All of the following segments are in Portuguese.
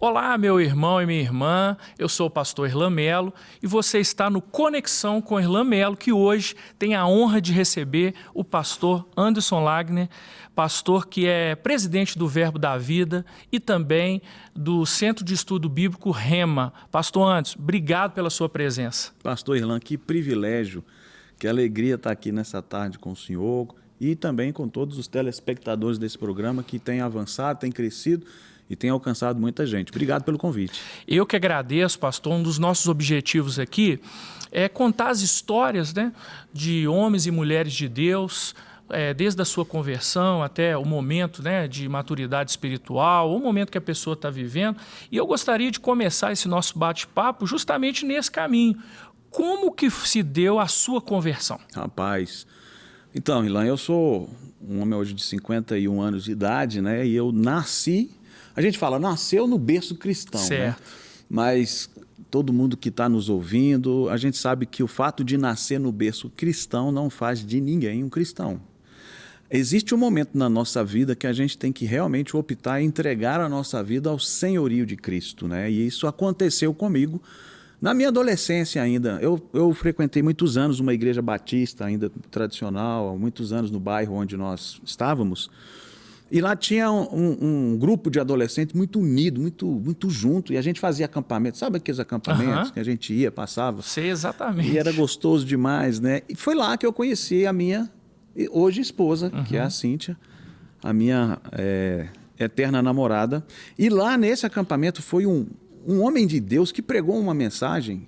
Olá, meu irmão e minha irmã, eu sou o pastor Irlan Melo e você está no Conexão com Irlan Melo, que hoje tem a honra de receber o pastor Anderson Lagner, pastor que é presidente do Verbo da Vida e também do Centro de Estudo Bíblico Rema. Pastor Anderson, obrigado pela sua presença. Pastor Irlan, que privilégio, que alegria estar aqui nessa tarde com o senhor e também com todos os telespectadores desse programa que tem avançado, tem crescido e tem alcançado muita gente. Obrigado pelo convite. Eu que agradeço, pastor. Um dos nossos objetivos aqui é contar as histórias, né, de homens e mulheres de Deus, desde a sua conversão até o momento, né, de maturidade espiritual, o momento que a pessoa está vivendo. E eu gostaria de começar esse nosso bate-papo justamente nesse caminho. Como que se deu a sua conversão? Rapaz, então, Irlan, eu sou um homem hoje de 51 anos de idade, né, e eu nasci... A gente fala, nasceu no berço cristão, certo, né? Mas todo mundo que está nos ouvindo, a gente sabe que o fato de nascer no berço cristão não faz de ninguém um cristão. Existe um momento na nossa vida que a gente tem que realmente optar e entregar a nossa vida ao senhorio de Cristo, né? E isso aconteceu comigo na minha adolescência ainda. Eu frequentei muitos anos uma igreja batista ainda tradicional, muitos anos no bairro onde nós estávamos. E lá tinha um grupo de adolescentes muito unido, muito junto, e a gente fazia acampamento. Sabe aqueles acampamentos que a gente ia, passava? Sei exatamente. E era gostoso demais, né? E foi lá que eu conheci a minha hoje esposa, que é a Cíntia, a minha eterna namorada. E lá nesse acampamento foi um homem de Deus que pregou uma mensagem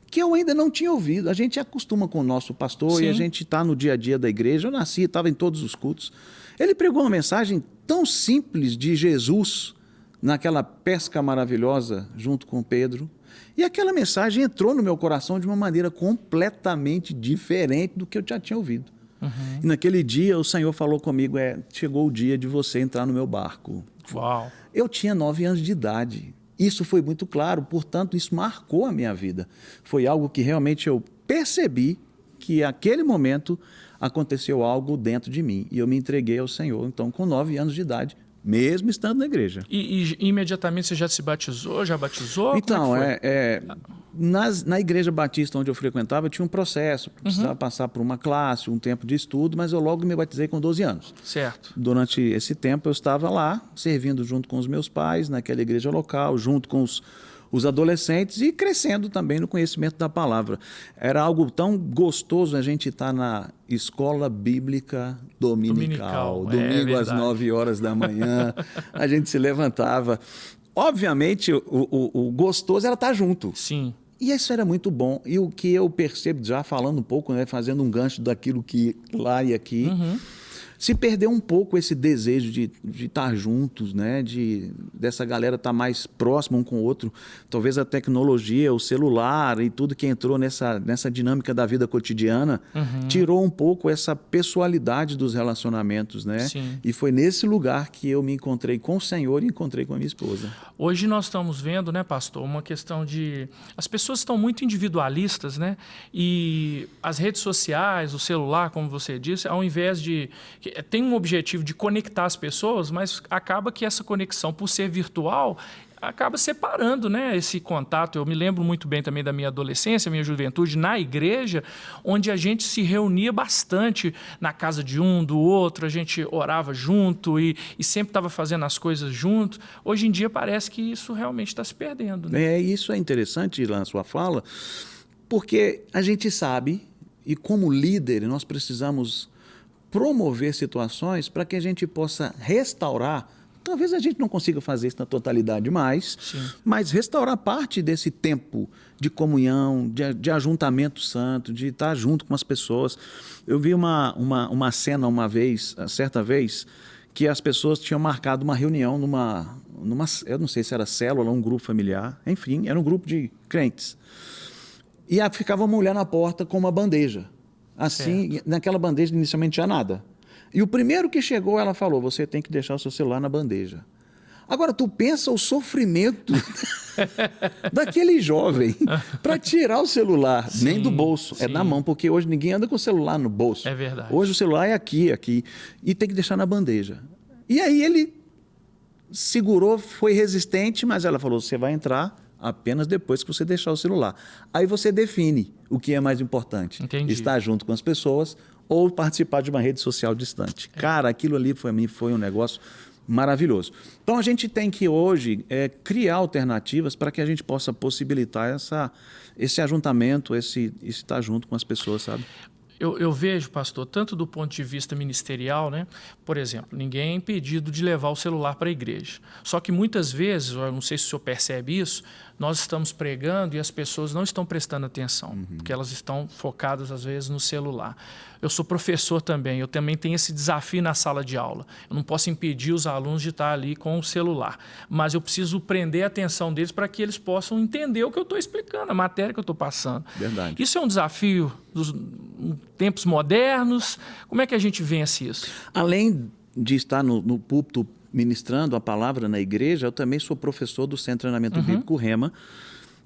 que eu ainda não tinha ouvido. A gente acostuma com o nosso pastor. Sim. E a gente está no dia a dia da igreja. Eu nasci, estava em todos os cultos. Ele pregou uma mensagem tão simples de Jesus naquela pesca maravilhosa junto com Pedro. E aquela mensagem entrou no meu coração de uma maneira completamente diferente do que eu já tinha ouvido. E naquele dia o Senhor falou comigo, chegou o dia de você entrar no meu barco. Uau! Eu tinha 9 anos de idade. Isso foi muito claro, portanto, isso marcou a minha vida. Foi algo que realmente eu percebi que naquele momento aconteceu algo dentro de mim e eu me entreguei ao Senhor, então, com 9 anos de idade, mesmo estando na igreja. E imediatamente você já se batizou? Já batizou? Então, na igreja batista onde eu frequentava, tinha um processo, precisava passar por uma classe, um tempo de estudo, mas eu logo me batizei com 12 anos. Certo. Durante esse tempo eu estava lá, servindo junto com os meus pais, naquela igreja local, junto com os adolescentes e crescendo também no conhecimento da palavra. Era algo tão gostoso a gente estar na escola bíblica dominical. Domingo às 9 horas da manhã, a gente se levantava. Obviamente, o gostoso era estar junto. Sim. E isso era muito bom. E o que eu percebo, já falando um pouco, né, fazendo um gancho daquilo que lá e aqui, se perdeu um pouco esse desejo de estar juntos, né? Dessa galera estar mais próxima um com o outro. Talvez a tecnologia, o celular e tudo que entrou nessa dinâmica da vida cotidiana tirou um pouco essa pessoalidade dos relacionamentos, né? Sim. E foi nesse lugar que eu me encontrei com o Senhor e encontrei com a minha esposa. Hoje nós estamos vendo, né, pastor, uma questão de... As pessoas estão muito individualistas, né? E as redes sociais, o celular, como você disse, ao invés de... Tem um objetivo de conectar as pessoas, mas acaba que essa conexão, por ser virtual, acaba separando, né, esse contato. Eu me lembro muito bem também da minha adolescência, minha juventude, na igreja, onde a gente se reunia bastante na casa de um, do outro, a gente orava junto e sempre estava fazendo as coisas junto. Hoje em dia parece que isso realmente está se perdendo, né? Isso é interessante lá na sua fala, porque a gente sabe, e como líder, nós precisamos promover situações para que a gente possa restaurar. Talvez a gente não consiga fazer isso na totalidade mais, mas restaurar parte desse tempo de comunhão, de ajuntamento santo, de estar junto com as pessoas. Eu vi uma cena certa vez, que as pessoas tinham marcado uma reunião eu não sei se era célula ou um grupo familiar, enfim, era um grupo de crentes. E ficava uma mulher na porta com uma bandeja. Assim, naquela bandeja inicialmente tinha nada. E o primeiro que chegou, ela falou, você tem que deixar o seu celular na bandeja. Agora, tu pensa o daquele jovem para tirar o celular, nem do bolso, é na mão, porque hoje ninguém anda com o celular no bolso. É verdade. Hoje o celular é aqui, e tem que deixar na bandeja. E aí ele segurou, foi resistente, mas ela falou, você vai entrar apenas depois que você deixar o celular. Aí você define o que é mais importante. Entendi. Estar junto com as pessoas ou participar de uma rede social distante. Cara, aquilo ali para mim foi um negócio maravilhoso. Então a gente tem que hoje criar alternativas para que a gente possa possibilitar esse ajuntamento, esse estar junto com as pessoas, sabe? Eu vejo, pastor, tanto do ponto de vista ministerial, né? Por exemplo, ninguém é impedido de levar o celular para a igreja. Só que muitas vezes, eu não sei se o senhor percebe isso, nós estamos pregando e as pessoas não estão prestando atenção, porque elas estão focadas, às vezes, no celular. Eu sou professor também, eu também tenho esse desafio na sala de aula. Eu não posso impedir os alunos de estar ali com o celular, mas eu preciso prender a atenção deles para que eles possam entender o que eu estou explicando, a matéria que eu estou passando. Verdade. Isso é um desafio dos tempos modernos. Como é que a gente vence isso? Além de estar no púlpito ministrando a palavra na igreja, eu também sou professor do Centro de Treinamento Bíblico Rema,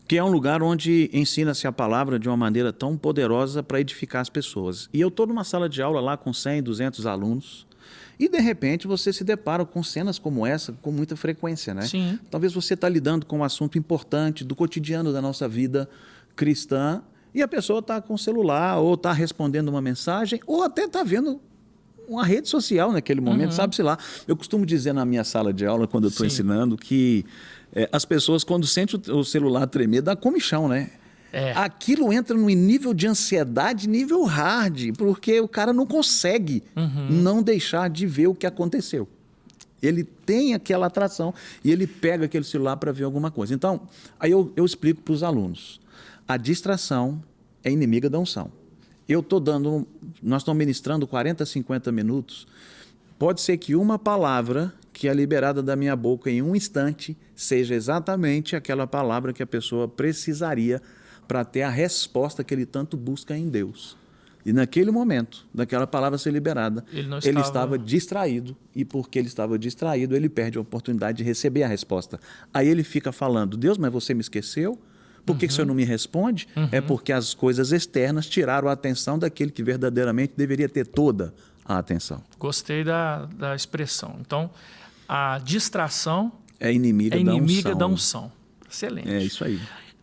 que é um lugar onde ensina-se a palavra de uma maneira tão poderosa para edificar as pessoas. E eu estou numa sala de aula lá com 100, 200 alunos, e de repente você se depara com cenas como essa com muita frequência, né? Sim. Talvez você está lidando com um assunto importante do cotidiano da nossa vida cristã, e a pessoa está com o celular, ou está respondendo uma mensagem, ou até está vendo uma rede social naquele momento, sabe-se lá. Eu costumo dizer na minha sala de aula, quando eu estou ensinando, que as pessoas, quando sentem o celular tremer, dá comichão, né? Aquilo entra num nível de ansiedade, nível hard, porque o cara não consegue não deixar de ver o que aconteceu. Ele tem aquela atração e ele pega aquele celular para ver alguma coisa. Então, aí eu explico para os alunos. A distração é inimiga da unção. Nós estamos ministrando 40, 50 minutos. Pode ser que uma palavra que é liberada da minha boca em um instante seja exatamente aquela palavra que a pessoa precisaria para ter a resposta que ele tanto busca em Deus. E naquele momento, daquela palavra ser liberada, ele estava distraído. E porque ele estava distraído, ele perde a oportunidade de receber a resposta. Aí ele fica falando, Deus, mas você me esqueceu? Por que o senhor não me responde? É porque as coisas externas tiraram a atenção daquele que verdadeiramente deveria ter toda a atenção. Gostei da expressão. Então, a distração é inimiga da unção. Excelente. É isso aí.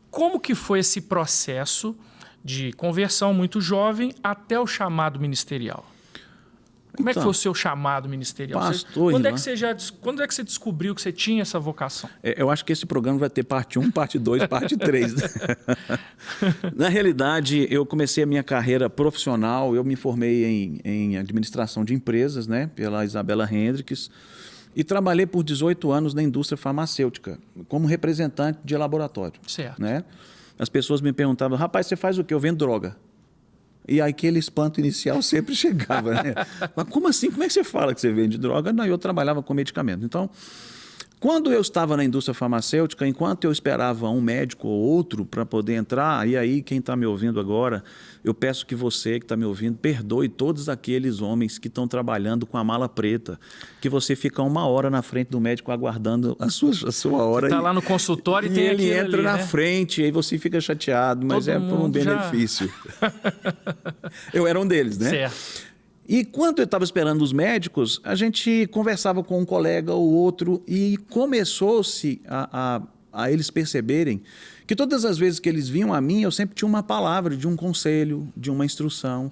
Como que foi esse processo de conversão muito jovem até o chamado ministerial? Como é que foi o seu chamado ministerial? Pastor, quando é que você descobriu que você tinha essa vocação? Eu acho que esse programa vai ter parte 1, parte 2, parte 3. Na realidade, eu comecei a minha carreira profissional, eu me formei em administração de empresas, né, pela Isabela Hendricks, e trabalhei por 18 anos na indústria farmacêutica, como representante de laboratório. Certo. Né? As pessoas me perguntavam, rapaz, você faz o quê? Eu vendo droga. E aí aquele espanto inicial sempre chegava, né? Mas como assim? Como é que você fala que você vende droga? Não, eu trabalhava com medicamento. Então, quando eu estava na indústria farmacêutica, enquanto eu esperava um médico ou outro para poder entrar, e aí quem está me ouvindo agora, eu peço que você que está me ouvindo, perdoe todos aqueles homens que estão trabalhando com a mala preta, que você fica 1 hora na frente do médico aguardando a sua hora. Está lá no consultório e tem ele entra ali, na né? frente, e aí você fica chateado, mas Todo por um benefício. Eu era um deles, né? Certo. E quando eu estava esperando os médicos, a gente conversava com um colega ou outro e começou-se a eles perceberem que todas as vezes que eles vinham a mim, eu sempre tinha uma palavra de um conselho, de uma instrução.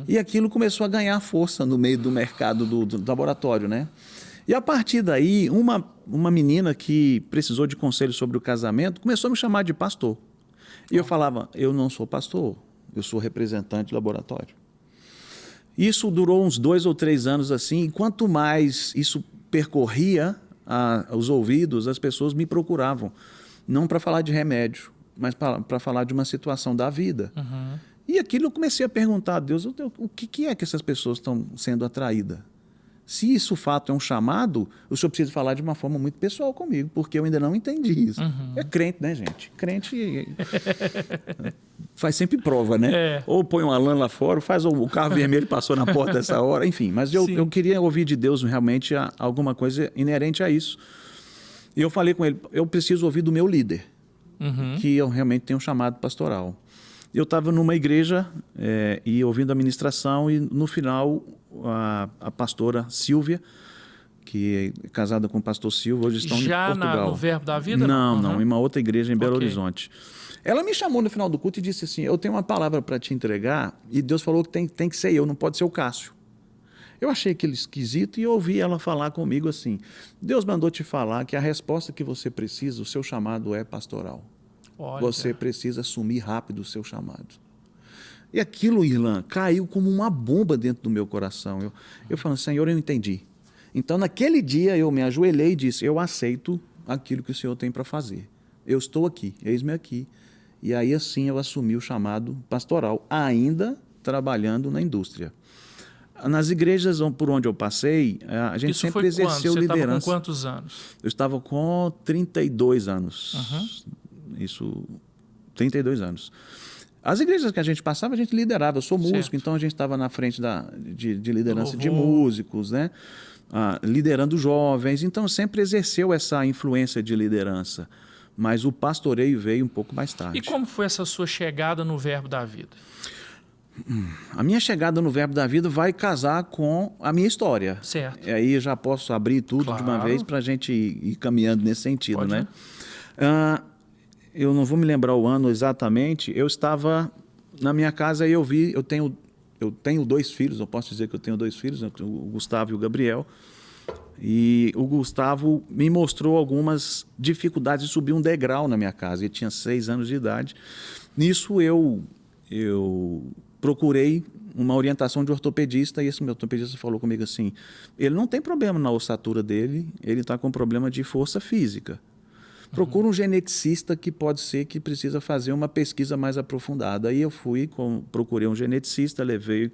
E aquilo começou a ganhar força no meio do mercado do laboratório, né? E a partir daí, uma menina que precisou de conselho sobre o casamento começou a me chamar de pastor. E eu falava, eu não sou pastor, eu sou representante de laboratório. Isso durou uns 2 ou 3 anos assim, e quanto mais isso percorria os ouvidos, as pessoas me procuravam, não para falar de remédio, mas para falar de uma situação da vida. E aquilo eu comecei a perguntar a Deus, o que é que essas pessoas estão sendo atraídas? Se isso fato é um chamado, o senhor precisa falar de uma forma muito pessoal comigo, porque eu ainda não entendi isso. É crente, né, gente? Crente faz sempre prova, né? Ou põe uma lã lá fora, faz o carro vermelho passou na porta dessa hora, enfim. Mas eu queria ouvir de Deus realmente alguma coisa inerente a isso. E eu falei com ele, eu preciso ouvir do meu líder, que eu realmente tenho um chamado pastoral. Eu estava numa igreja e ouvindo a ministração e no final a pastora Silvia, que é casada com o pastor Silva, hoje estão Já em Portugal. no Verbo da Vida? Não, em uma outra igreja em Belo Ok. Horizonte. Ela me chamou no final do culto e disse assim, eu tenho uma palavra para te entregar e Deus falou que tem que ser eu, não pode ser o Cássio. Eu achei aquilo esquisito e ouvi ela falar comigo assim, Deus mandou te falar que a resposta que você precisa, o seu chamado é pastoral. Olha. Você precisa assumir rápido o seu chamado. E aquilo, Irlan, caiu como uma bomba dentro do meu coração. Eu falei, Senhor, eu entendi. Então, naquele dia, eu me ajoelhei e disse, eu aceito aquilo que o Senhor tem para fazer. Eu estou aqui, eis-me aqui. E aí, assim, eu assumi o chamado pastoral, ainda trabalhando na indústria. Nas igrejas por onde eu passei, a gente Isso sempre foi exerceu quando? Você estava liderança. com quantos anos? Eu estava com 32 anos. Isso, 32 anos. As igrejas que a gente passava, a gente liderava. Eu sou músico, Certo. então a gente estava na frente de liderança de Louvor. músicos, né? Liderando jovens. Então sempre exerceu essa influência de liderança. Mas o pastoreio veio um pouco mais tarde. E como foi essa sua chegada no Verbo da Vida? A minha chegada no Verbo da Vida vai casar com a minha história. Certo. E aí já posso abrir tudo de uma Claro. vez para a gente ir caminhando nesse sentido, Pode, né? Eu não vou me lembrar o ano exatamente. Eu estava na minha casa e eu tenho 2 filhos, eu posso dizer que eu tenho 2 filhos, o Gustavo e o Gabriel. E o Gustavo me mostrou algumas dificuldades de subir um degrau na minha casa. Ele tinha 6 anos de idade. Nisso eu procurei uma orientação de ortopedista e esse meu ortopedista falou comigo assim, ele não tem problema na ossatura dele, ele está com problema de força física. Procura um geneticista que pode ser que precisa fazer uma pesquisa mais aprofundada. Aí eu procurei um geneticista, levei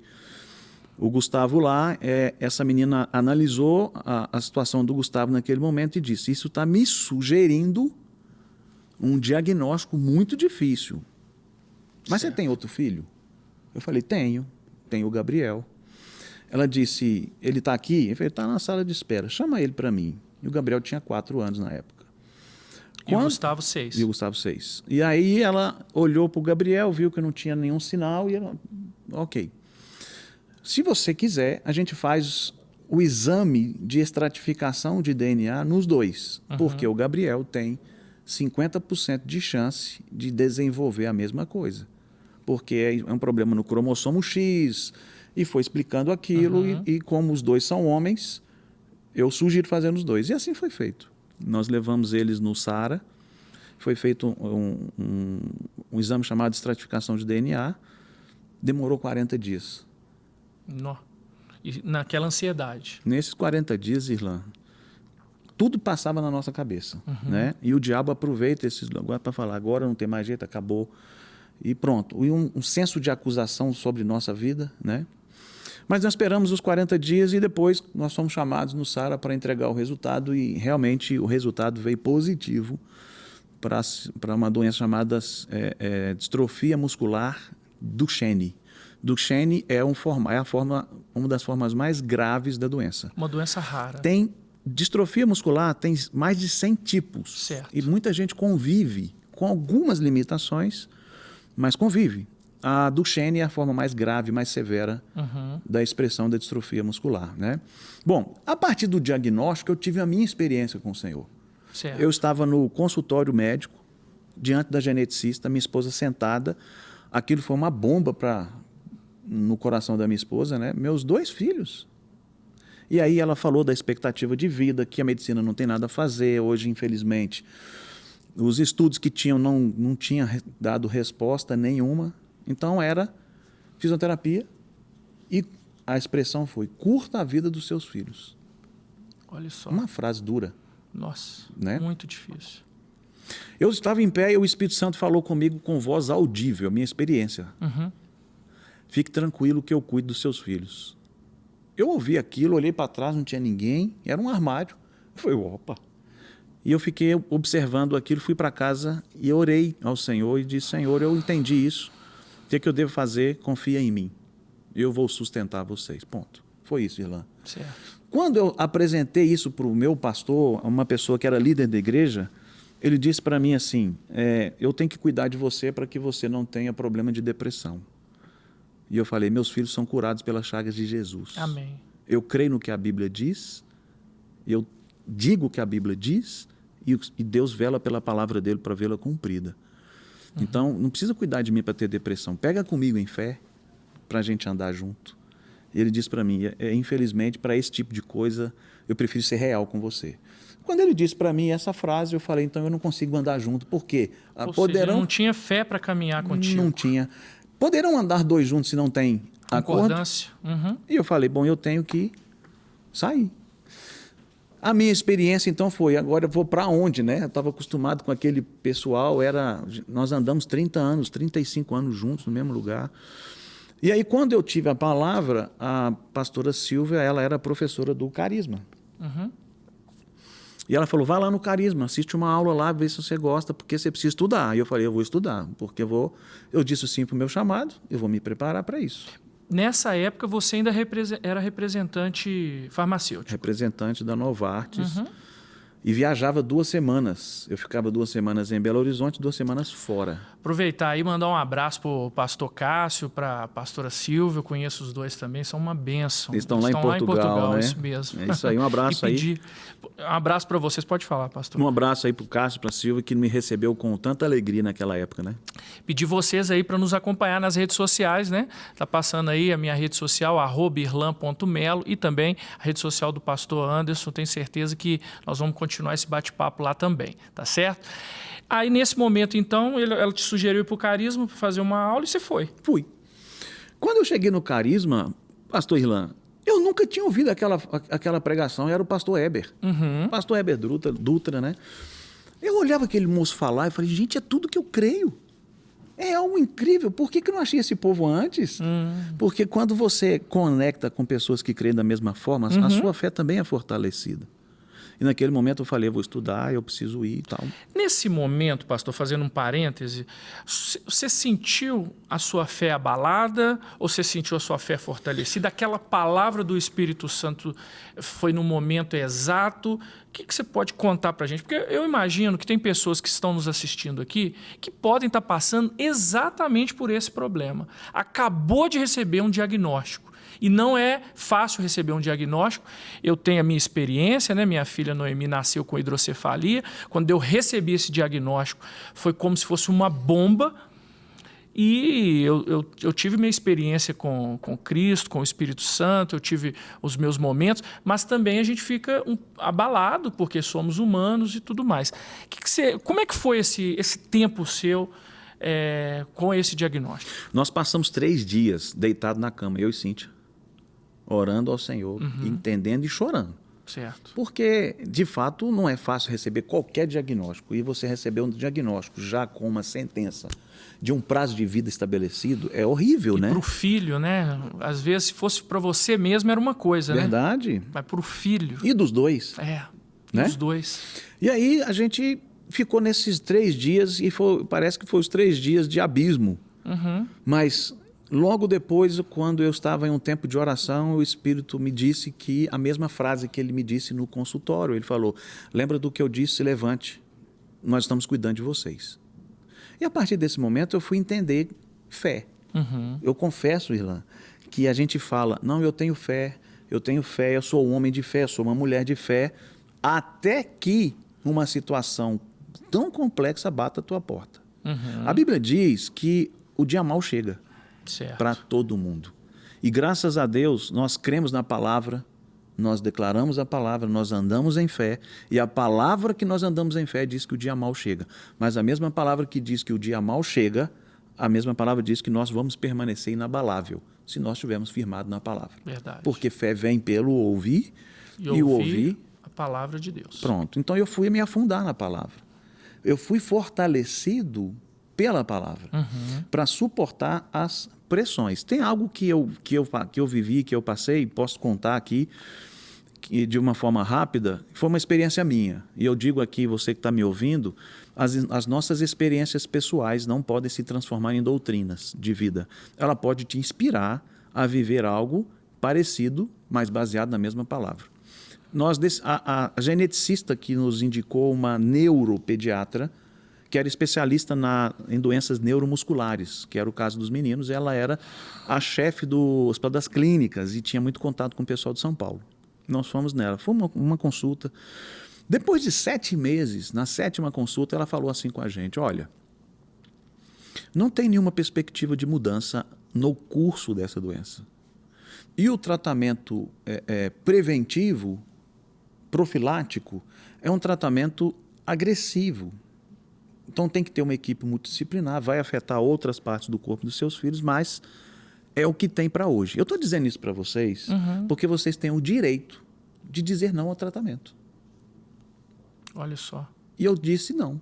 o Gustavo lá. Essa menina analisou a situação do Gustavo naquele momento e disse, isso está me sugerindo um diagnóstico muito difícil. Mas Certo. você tem outro filho? Eu falei, tenho o Gabriel. Ela disse, ele está aqui? Eu falei, está na sala de espera, chama ele para mim. E o Gabriel tinha 4 anos na época. E o Gustavo 6. E o Gustavo 6. E aí ela olhou para o Gabriel, viu que não tinha nenhum sinal e ela, ok. Se você quiser, a gente faz o exame de estratificação de DNA nos 2, porque o Gabriel tem 50% de chance de desenvolver a mesma coisa, porque é um problema no cromossomo X, e foi explicando aquilo, e como os 2 são homens, eu sugiro fazer nos 2. E assim foi feito. Nós levamos eles no SARA, foi feito um exame chamado de estratificação de DNA, demorou 40 dias. Nó. E naquela ansiedade. Nesses 40 dias, Irlan, tudo passava na nossa cabeça, né? E o diabo aproveita esses lugares para falar, agora não tem mais jeito, acabou, e pronto. E um senso de acusação sobre nossa vida, né? Mas nós esperamos os 40 dias e depois nós fomos chamados no SARA para entregar o resultado e realmente o resultado veio positivo para uma doença chamada distrofia muscular Duchenne. Duchenne é uma das formas mais graves da doença. Uma doença rara. Distrofia muscular tem mais de 100 tipos. Certo. E muita gente convive com algumas limitações, mas convive. A Duchenne é a forma mais grave, mais severa da expressão da distrofia muscular, né? Bom, a partir do diagnóstico, eu tive a minha experiência com o Senhor. Certo. Eu estava no consultório médico, diante da geneticista, minha esposa sentada. Aquilo foi uma bomba no coração da minha esposa, né? Meus 2 filhos. E aí ela falou da expectativa de vida, que a medicina não tem nada a fazer. Hoje, infelizmente, os estudos que tinham não tinham dado resposta nenhuma. Então era fisioterapia e a expressão foi, curta a vida dos seus filhos. Olha só. Uma frase dura. Nossa, né? Muito difícil. Eu estava em pé e o Espírito Santo falou comigo com voz audível, a minha experiência. Fique tranquilo que eu cuido dos seus filhos. Eu ouvi aquilo, olhei para trás, não tinha ninguém, era um armário. Eu falei, opa. E eu fiquei observando aquilo, fui para casa e orei ao Senhor e disse, Senhor, eu entendi isso. O que eu devo fazer? Confia em mim. Eu vou sustentar vocês. Ponto. Foi isso, Irlan. Certo. Quando eu apresentei isso para o meu pastor, uma pessoa que era líder da igreja, ele disse para mim assim, eu tenho que cuidar de você para que você não tenha problema de depressão. E eu falei, meus filhos são curados pelas chagas de Jesus. Amém. Eu creio no que a Bíblia diz Eu digo o que a Bíblia diz e Deus vela pela palavra dele para vê-la cumprida. Então, não precisa cuidar de mim para ter depressão. Pega comigo em fé para a gente andar junto. E ele disse para mim, infelizmente, para esse tipo de coisa, eu prefiro ser real com você. Quando ele disse para mim essa frase, eu falei, então eu não consigo andar junto. Por quê? Seja, não tinha fé para caminhar contigo. Não tinha. Poderão andar dois juntos se não tem concordância. E eu falei, bom, eu tenho que sair. A minha experiência, então, foi, agora eu vou para onde, né? Eu estava acostumado com aquele pessoal, nós andamos 30 anos, 35 anos juntos no mesmo lugar. E aí, quando eu tive a palavra, a pastora Silvia, ela era professora do Carisma. E ela falou, vai lá no Carisma, assiste uma aula lá, vê se você gosta, porque você precisa estudar. E eu falei, eu vou estudar, porque eu disse sim para o meu chamado, eu vou me preparar para isso. Nessa época, você ainda era representante farmacêutico. Representante da Novartis. E viajava 2 semanas. Eu ficava 2 semanas em Belo Horizonte, 2 semanas fora. Aproveitar aí e mandar um abraço para o pastor Cássio, para a pastora Silvia. Eu conheço os dois também, são uma bênção. Eles estão lá em Portugal, né? Isso mesmo. É isso aí, um abraço aí. Um abraço para vocês, pode falar, pastor. Um abraço aí para o Cássio, para a Silvia, que me recebeu com tanta alegria naquela época, né? Pedir vocês aí para nos acompanhar nas redes sociais, né? Tá passando aí a minha rede social, @irlan.melo, e também a rede social do pastor Anderson. Tenho certeza que nós vamos continuar esse bate-papo lá também, tá certo? Aí, nesse momento, então, ela te sugeriu ir para o Carisma para fazer uma aula e você foi. Fui. Quando eu cheguei no Carisma, pastor Irlan, eu nunca tinha ouvido aquela pregação, era o pastor Heber. Pastor Heber Dutra, né? Eu olhava aquele moço falar e falei, gente, é tudo que eu creio. É algo incrível. Por que eu não achei esse povo antes? Porque quando você conecta com pessoas que creem da mesma forma, a sua fé também é fortalecida. E naquele momento eu falei, eu vou estudar, eu preciso ir e tal. Nesse momento, pastor, fazendo um parêntese, você sentiu a sua fé abalada ou você sentiu a sua fé fortalecida? Aquela palavra do Espírito Santo foi no momento exato? O que você pode contar para a gente? Porque eu imagino que tem pessoas que estão nos assistindo aqui que podem estar passando exatamente por esse problema. Acabou de receber um diagnóstico. E não é fácil receber um diagnóstico. Eu tenho a minha experiência, né? Minha filha Noemi nasceu com hidrocefalia. Quando eu recebi esse diagnóstico, foi como se fosse uma bomba. E eu tive minha experiência com Cristo, com o Espírito Santo, eu tive os meus momentos, mas também a gente fica abalado, porque somos humanos e tudo mais. Como é que foi esse tempo seu com esse diagnóstico? Nós passamos 3 dias deitados na cama, eu e Cíntia, orando ao Senhor, entendendo e chorando. Certo. Porque, de fato, não é fácil receber qualquer diagnóstico. E você receber um diagnóstico já com uma sentença de um prazo de vida estabelecido é horrível, né? E para o filho, né? Às vezes, se fosse para você mesmo, era uma coisa, Verdade. né? Mas para o filho... E dos dois. Né? Dos dois. E aí, a gente ficou nesses 3 dias e parece que foi os 3 dias de abismo. Mas... logo depois, quando eu estava em um tempo de oração, o Espírito me disse que a mesma frase que ele me disse no consultório. Ele falou, lembra do que eu disse, se levante, nós estamos cuidando de vocês. E a partir desse momento eu fui entender fé. Eu confesso, Irlan, que a gente fala, não, eu tenho fé, eu sou um homem de fé, eu sou uma mulher de fé, até que uma situação tão complexa bata a tua porta. A Bíblia diz que o dia mau chega. Para todo mundo. E graças a Deus, nós cremos na palavra, nós declaramos a palavra, nós andamos em fé, e a palavra que nós andamos em fé diz que o dia mau chega. Mas a mesma palavra que diz que o dia mau chega, a mesma palavra diz que nós vamos permanecer inabalável, se nós estivermos firmados na palavra. Verdade. Porque fé vem pelo ouvir, e o ouvir a palavra de Deus. Pronto. Então eu fui me afundar na palavra. Eu fui fortalecido pela palavra, para suportar as pressões. Tem algo que eu vivi, que eu passei, posso contar aqui, que de uma forma rápida, foi uma experiência minha. E eu digo aqui, você que está me ouvindo, as nossas experiências pessoais não podem se transformar em doutrinas de vida. Ela pode te inspirar a viver algo parecido, mas baseado na mesma palavra. A geneticista que nos indicou uma neuropediatra, que era especialista em doenças neuromusculares, que era o caso dos meninos. Ela era a chefe do Hospital das Clínicas e tinha muito contato com o pessoal de São Paulo. Nós fomos nela. Foi uma consulta. Depois de 7 meses, na 7ª consulta, ela falou assim com a gente: olha, não tem nenhuma perspectiva de mudança no curso dessa doença. E o tratamento preventivo, profilático, é um tratamento agressivo. Então tem que ter uma equipe multidisciplinar, vai afetar outras partes do corpo dos seus filhos, mas é o que tem para hoje. Eu estou dizendo isso para vocês porque vocês têm o direito de dizer não ao tratamento. Olha só. E eu disse não,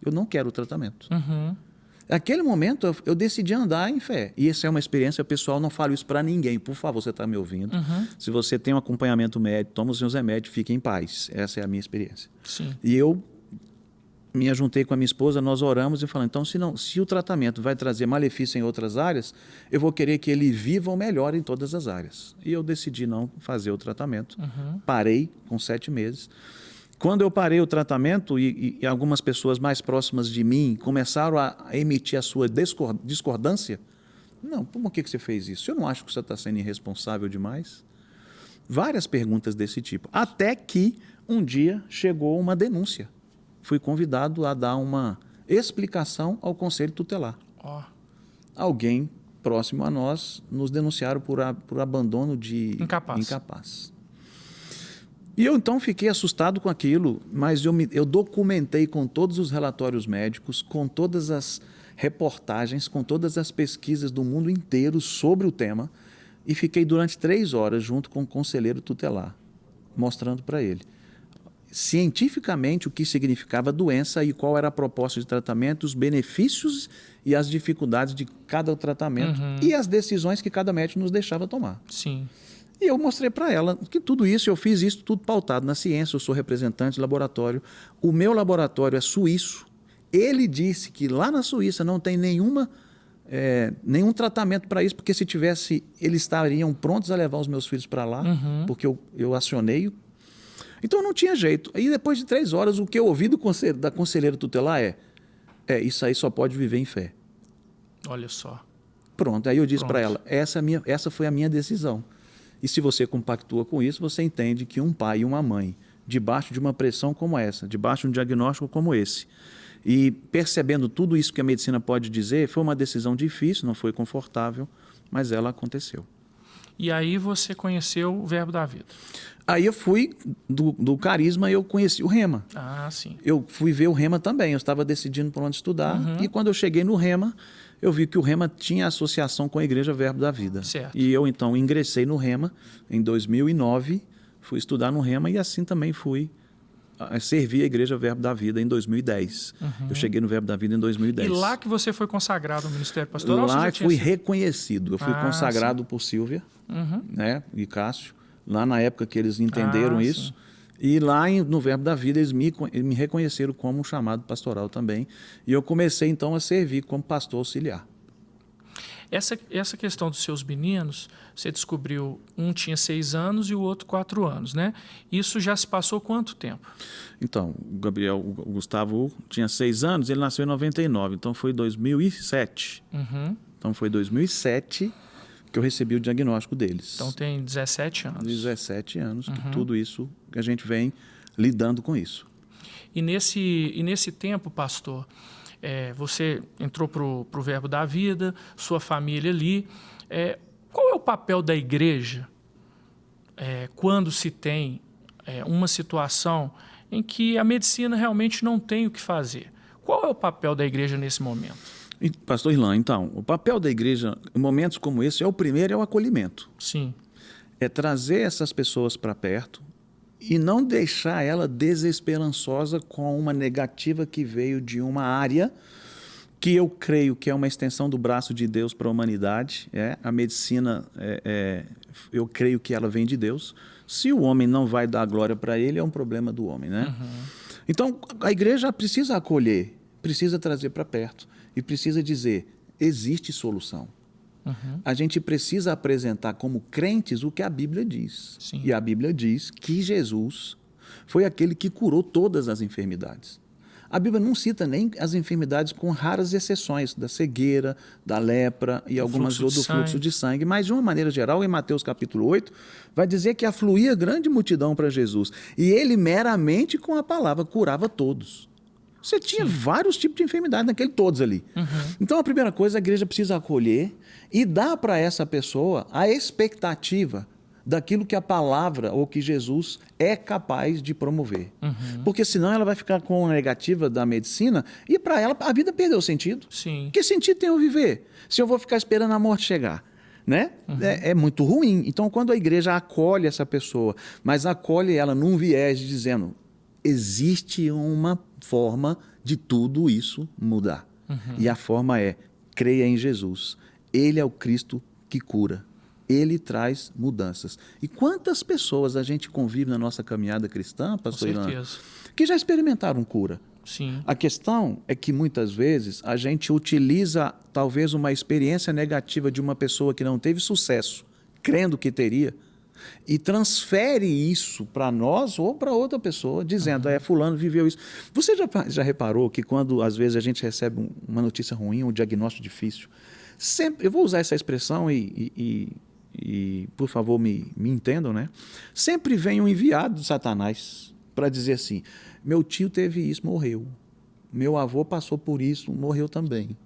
eu não quero o tratamento. Naquele momento eu decidi andar em fé. E essa é uma experiência pessoal, não falo isso para ninguém. Por favor, você está me ouvindo. Se você tem um acompanhamento médico, toma os seus remédios, fique em paz. Essa é a minha experiência. Sim. E eu me ajuntei com a minha esposa, nós oramos e falamos, então se o tratamento vai trazer malefício em outras áreas, eu vou querer que ele viva ou melhore em todas as áreas. E eu decidi não fazer o tratamento. Parei com 7 meses. Quando eu parei o tratamento e algumas pessoas mais próximas de mim começaram a emitir a sua discordância, não, por que você fez isso? Eu não acho que você está sendo irresponsável demais. Várias perguntas desse tipo. Até que um dia chegou uma denúncia. Fui convidado a dar uma explicação ao Conselho Tutelar. Alguém próximo a nós nos denunciaram por abandono de incapaz. E eu então fiquei assustado com aquilo, mas eu documentei com todos os relatórios médicos, com todas as reportagens, com todas as pesquisas do mundo inteiro sobre o tema e fiquei durante 3 horas junto com o conselheiro tutelar, mostrando para ele cientificamente o que significava a doença e qual era a proposta de tratamento, os benefícios e as dificuldades de cada tratamento e as decisões que cada médico nos deixava tomar. Sim. E eu mostrei para ela que tudo isso, eu fiz isso tudo pautado na ciência, eu sou representante de laboratório, o meu laboratório é suíço, ele disse que lá na Suíça não tem nenhum tratamento para isso, porque se tivesse, eles estariam prontos a levar os meus filhos para lá, porque eu acionei. Então não tinha jeito. Aí depois de 3 horas, o que eu ouvi da conselheira tutelar isso aí só pode viver em fé. Olha só. Pronto, aí eu disse para ela, essa foi a minha decisão. E se você compactua com isso, você entende que um pai e uma mãe, debaixo de uma pressão como essa, debaixo de um diagnóstico como esse, e percebendo tudo isso que a medicina pode dizer, foi uma decisão difícil, não foi confortável, mas ela aconteceu. E aí você conheceu o Verbo da Vida. Aí eu fui, do Carisma, eu conheci o Rema. Ah, sim. Eu fui ver o Rema também, eu estava decidindo por onde estudar, e quando eu cheguei no Rema, eu vi que o Rema tinha associação com a Igreja Verbo da Vida. Certo. E eu, então, ingressei no Rema em 2009, fui estudar no Rema e assim também fui servir a Igreja Verbo da Vida em 2010. Eu cheguei no Verbo da Vida em 2010. E lá que você foi consagrado no Ministério Pastoral? Lá fui reconhecido. Eu fui consagrado sim. por Silvia e Cássio, lá na época que eles entenderam isso. Sim. E lá no Verbo da Vida eles me reconheceram como um chamado pastoral também. E eu comecei então a servir como pastor auxiliar. Essa questão dos seus meninos, você descobriu, um tinha 6 anos e o outro 4 anos, né? Isso já se passou quanto tempo? Então, o Gustavo tinha 6 anos, ele nasceu em 99, então foi 2007. Então foi 2007 que eu recebi o diagnóstico deles. Então tem 17 anos. 17 anos, que tudo isso, que a gente vem lidando com isso. E nesse tempo, pastor, você entrou para o Verbo da Vida, sua família ali. Qual é o papel da igreja quando se tem uma situação em que a medicina realmente não tem o que fazer? Qual é o papel da igreja nesse momento? Pastor Irlan, então, o papel da igreja em momentos como esse, o primeiro é o acolhimento. Sim. É trazer essas pessoas para perto e não deixar ela desesperançosa com uma negativa que veio de uma área que eu creio que é uma extensão do braço de Deus para a humanidade. A medicina, eu creio que ela vem de Deus. Se o homem não vai dar glória para ele, é um problema do homem, né? Então, a igreja precisa acolher, precisa trazer para perto e precisa dizer, existe solução. A gente precisa apresentar como crentes o que a Bíblia diz. Sim. E a Bíblia diz que Jesus foi aquele que curou todas as enfermidades. A Bíblia não cita nem as enfermidades, com raras exceções, da cegueira, da lepra e algumas outras do fluxo de sangue. Mas, de uma maneira geral, em Mateus capítulo 8, vai dizer que afluía grande multidão para Jesus. E ele meramente com a palavra curava todos. Você tinha vários tipos de enfermidade naquele todos ali. Então, a primeira coisa, a igreja precisa acolher e dar para essa pessoa a expectativa daquilo que a palavra ou que Jesus é capaz de promover. Porque senão ela vai ficar com a negativa da medicina e para ela a vida perdeu o sentido. Sim. Que sentido tem eu viver se eu vou ficar esperando a morte chegar? Né? É muito ruim. Então, quando a igreja acolhe essa pessoa, mas acolhe ela num viés de dizendo, existe uma forma de tudo isso mudar. E a forma é, creia em Jesus. Ele é o Cristo que cura. Ele traz mudanças. E quantas pessoas a gente convive na nossa caminhada cristã, pastor Ilan, que já experimentaram cura? Sim. A questão é que muitas vezes a gente utiliza talvez uma experiência negativa de uma pessoa que não teve sucesso, crendo que teria, e transfere isso para nós ou para outra pessoa, dizendo, fulano viveu isso. Você já reparou que quando às vezes a gente recebe uma notícia ruim, um diagnóstico difícil, sempre, eu vou usar essa expressão e por favor me entendam, né? Sempre vem um enviado de Satanás para dizer assim, meu tio teve isso, morreu. Meu avô passou por isso, morreu também.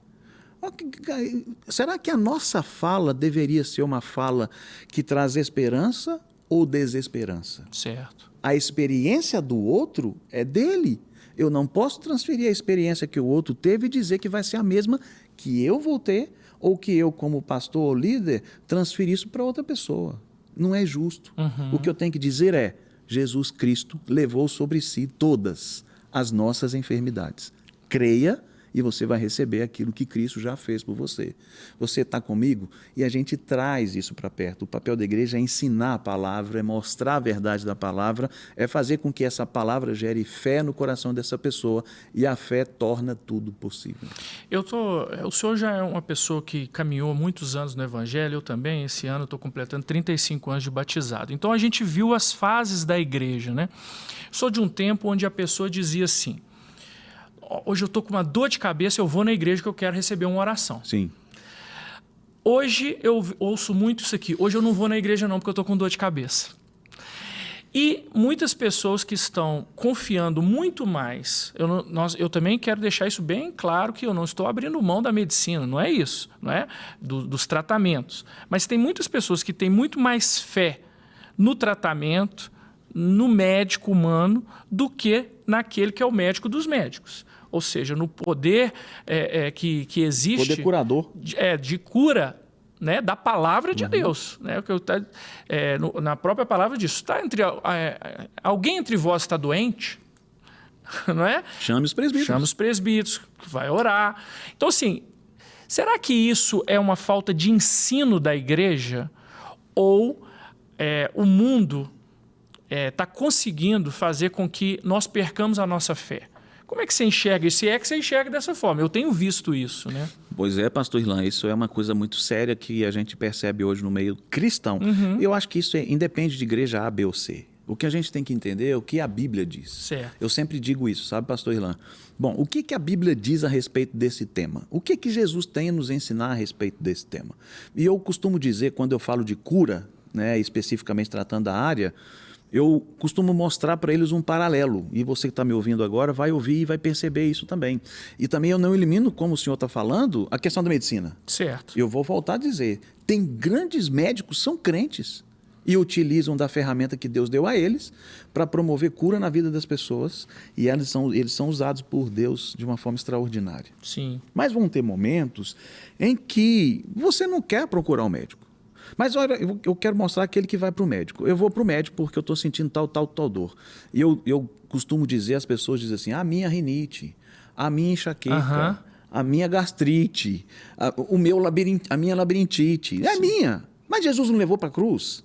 Será que a nossa fala deveria ser uma fala que traz esperança ou desesperança? Certo. A experiência do outro é dele. Eu não posso transferir a experiência que o outro teve e dizer que vai ser a mesma que eu vou ter ou que eu, como pastor ou líder, transferir isso para outra pessoa. Não é justo. O que eu tenho que dizer é, Jesus Cristo levou sobre si todas as nossas enfermidades. Creia e você vai receber aquilo que Cristo já fez por você. Você está comigo? E a gente traz isso para perto. O papel da igreja é ensinar a palavra, é mostrar a verdade da palavra, é fazer com que essa palavra gere fé no coração dessa pessoa e a fé torna tudo possível. O senhor já é uma pessoa que caminhou muitos anos no Evangelho, eu também. Esse ano estou completando 35 anos de batizado. Então a gente viu as fases da igreja, né? Sou de um tempo onde a pessoa dizia assim, hoje eu estou com uma dor de cabeça, eu vou na igreja que eu quero receber uma oração. Sim. Hoje eu ouço muito isso aqui. Hoje eu não vou na igreja não, porque eu estou com dor de cabeça. E muitas pessoas que estão confiando muito mais... Eu também quero deixar isso bem claro, que eu não estou abrindo mão da medicina, não é isso, não é? Dos tratamentos. Mas tem muitas pessoas que têm muito mais fé no tratamento, no médico humano, do naquele que é o médico dos médicos. Ou seja, no poder que existe... Poder curador. De cura, né, da palavra de Deus. Né, na própria palavra diz, alguém entre vós está doente, não é? Chame os presbíteros. Chame os presbíteros, que vai orar. Então, assim, será que isso é uma falta de ensino da igreja? Ou o mundo está conseguindo fazer com que nós percamos a nossa fé? Como é que você enxerga isso? Se é que você enxerga dessa forma. Eu tenho visto isso, né? Pois é, pastor Ilan, isso é uma coisa muito séria que a gente percebe hoje no meio cristão. Eu acho que isso independe de igreja A, B ou C. O que a gente tem que entender é o que a Bíblia diz. Certo. Eu sempre digo isso, sabe, pastor Ilan? Bom, o que a Bíblia diz a respeito desse tema? O que Jesus tem a nos ensinar a respeito desse tema? E eu costumo dizer, quando eu falo de cura, né, especificamente tratando da área, eu costumo mostrar para eles um paralelo. E você que está me ouvindo agora vai ouvir e vai perceber isso também. E também eu não elimino, como o senhor está falando, a questão da medicina. Certo. Eu vou voltar a dizer, tem grandes médicos que são crentes e utilizam da ferramenta que Deus deu a eles para promover cura na vida das pessoas. E eles são usados por Deus de uma forma extraordinária. Sim. Mas vão ter momentos em que você não quer procurar um médico. Mas olha, eu quero mostrar aquele que vai para o médico. Eu vou para o médico porque eu estou sentindo tal dor. E eu costumo dizer, as pessoas dizem assim, a minha rinite, a minha enxaqueca, a minha gastrite, a minha labirintite. É minha. Mas Jesus não levou para a cruz?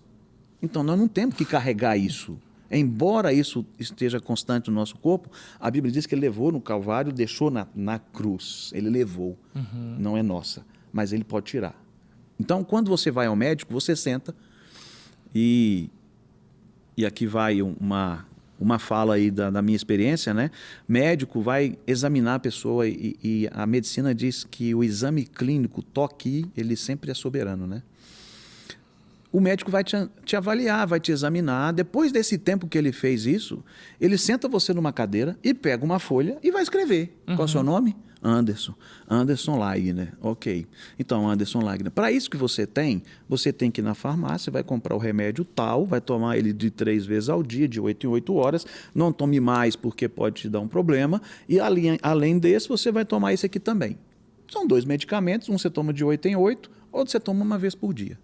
Então nós não temos que carregar isso. Embora isso esteja constante no nosso corpo, a Bíblia diz que ele levou no Calvário, deixou na cruz. Ele levou. Não é nossa, mas ele pode tirar. Então, quando você vai ao médico, você senta e aqui vai uma fala aí da minha experiência, né? Médico vai examinar a pessoa e a medicina diz que o exame clínico, toque, ele sempre é soberano, né? O médico vai te avaliar, vai te examinar. Depois desse tempo que ele fez isso, ele senta você numa cadeira e pega uma folha e vai escrever. Qual é o seu nome? Anderson. Anderson Lagner. Ok. Então, Anderson Lagner. Para isso que você tem que ir na farmácia, vai comprar o remédio tal, vai tomar ele de 3 vezes ao dia, de 8 em 8 horas. Não tome mais porque pode te dar um problema. E além desse, você vai tomar esse aqui também. São 2 medicamentos, um você toma de 8 em 8, outro você toma uma vez por dia.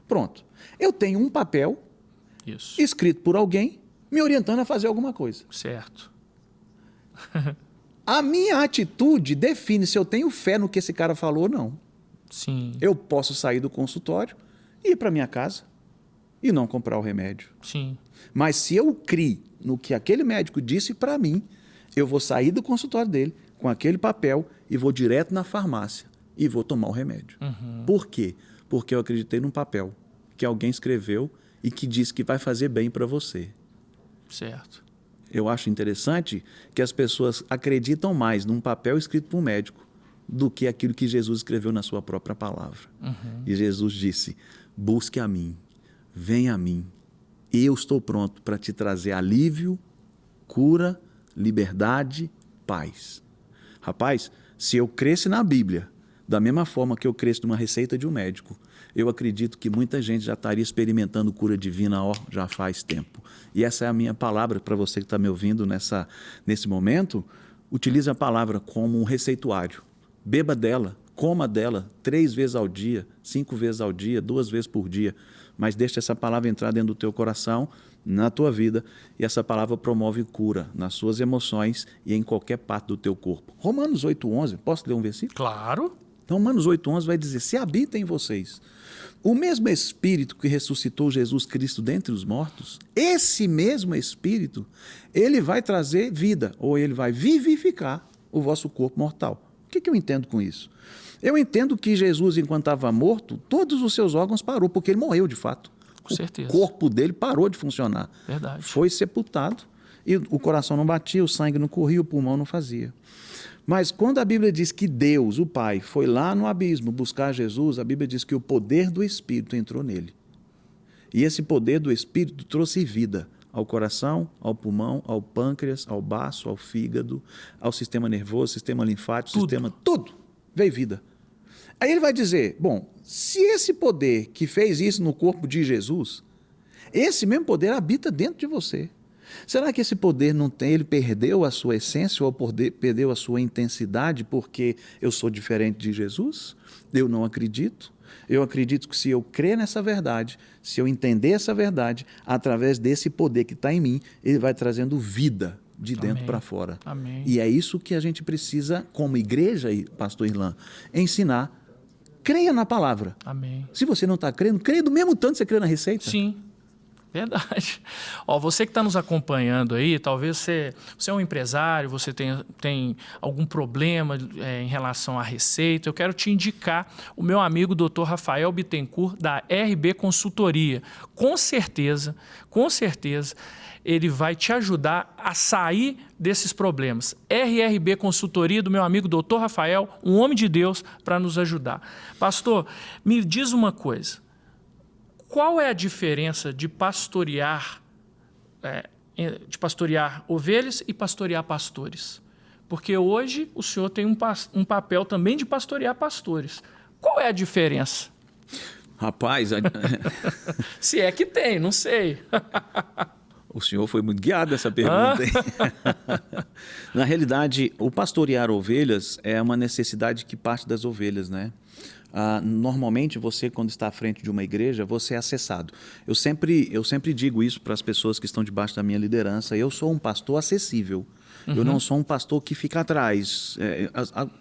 Pronto. Eu tenho um papel escrito por alguém me orientando a fazer alguma coisa. Certo. A minha atitude define se eu tenho fé no que esse cara falou ou não. Sim. Eu posso sair do consultório e ir para minha casa e não comprar o remédio. Sim. Mas se eu criar no que aquele médico disse para mim, eu vou sair do consultório dele com aquele papel e vou direto na farmácia e vou tomar o remédio. Por quê? Porque eu acreditei num papel que alguém escreveu e que diz que vai fazer bem para você. Certo. Eu acho interessante que as pessoas acreditam mais num papel escrito por um médico do que aquilo que Jesus escreveu na sua própria palavra. E Jesus disse, busque a mim, venha a mim, eu estou pronto para te trazer alívio, cura, liberdade, paz. Rapaz, se eu cresce na Bíblia, da mesma forma que eu cresço numa receita de um médico, eu acredito que muita gente já estaria experimentando cura divina já faz tempo. E essa é a minha palavra para você que está me ouvindo nesse momento. Utilize a palavra como um receituário. Beba dela, coma dela 3 vezes ao dia, 5 vezes ao dia, 2 vezes por dia. Mas deixa essa palavra entrar dentro do teu coração, na tua vida, e essa palavra promove cura nas suas emoções e em qualquer parte do teu corpo. Romanos 8:11, posso ler um versículo? Claro. Então, Romanos 8:11 vai dizer, se habita em vocês o mesmo Espírito que ressuscitou Jesus Cristo dentre os mortos, esse mesmo Espírito, ele vai trazer vida, ou ele vai vivificar o vosso corpo mortal. O que eu entendo com isso? Eu entendo que Jesus, enquanto estava morto, todos os seus órgãos parou, porque ele morreu de fato. Com certeza. O corpo dele parou de funcionar. Verdade. Foi sepultado e o coração não batia, o sangue não corria, o pulmão não fazia. Mas quando a Bíblia diz que Deus, o Pai, foi lá no abismo buscar Jesus, a Bíblia diz que o poder do Espírito entrou nele. E esse poder do Espírito trouxe vida ao coração, ao pulmão, ao pâncreas, ao baço, ao fígado, ao sistema nervoso, sistema linfático, tudo veio vida. Aí ele vai dizer, bom, se esse poder que fez isso no corpo de Jesus, esse mesmo poder habita dentro de você. Será que esse poder não tem, ele perdeu a sua essência ou perdeu a sua intensidade porque eu sou diferente de Jesus? Eu não acredito. Eu acredito que se eu crer nessa verdade, se eu entender essa verdade, através desse poder que está em mim, ele vai trazendo vida de dentro para fora. Amém. E é isso que a gente precisa, como igreja, pastor Irlan, ensinar. Creia na palavra. Amém. Se você não está crendo, creia do mesmo tanto que você crê na receita. Sim. Verdade. Ó, você que está nos acompanhando aí, talvez você é um empresário, você tem algum problema em relação à receita, eu quero te indicar o meu amigo Dr. Rafael Bittencourt, da RB Consultoria. Com certeza, ele vai te ajudar a sair desses problemas. RRB Consultoria, do meu amigo Dr. Rafael, um homem de Deus, para nos ajudar. Pastor, me diz uma coisa. Qual é a diferença de pastorear ovelhas e pastorear pastores? Porque hoje o senhor tem um papel também de pastorear pastores. Qual é a diferença? Rapaz... Se é que tem, não sei. O senhor foi muito guiado nessa pergunta. Na realidade, o pastorear ovelhas é uma necessidade que parte das ovelhas, né? Normalmente, você, quando está à frente de uma igreja, você é acessado. Eu sempre digo isso para as pessoas que estão debaixo da minha liderança. Eu sou um pastor acessível. Eu não sou um pastor que fica atrás.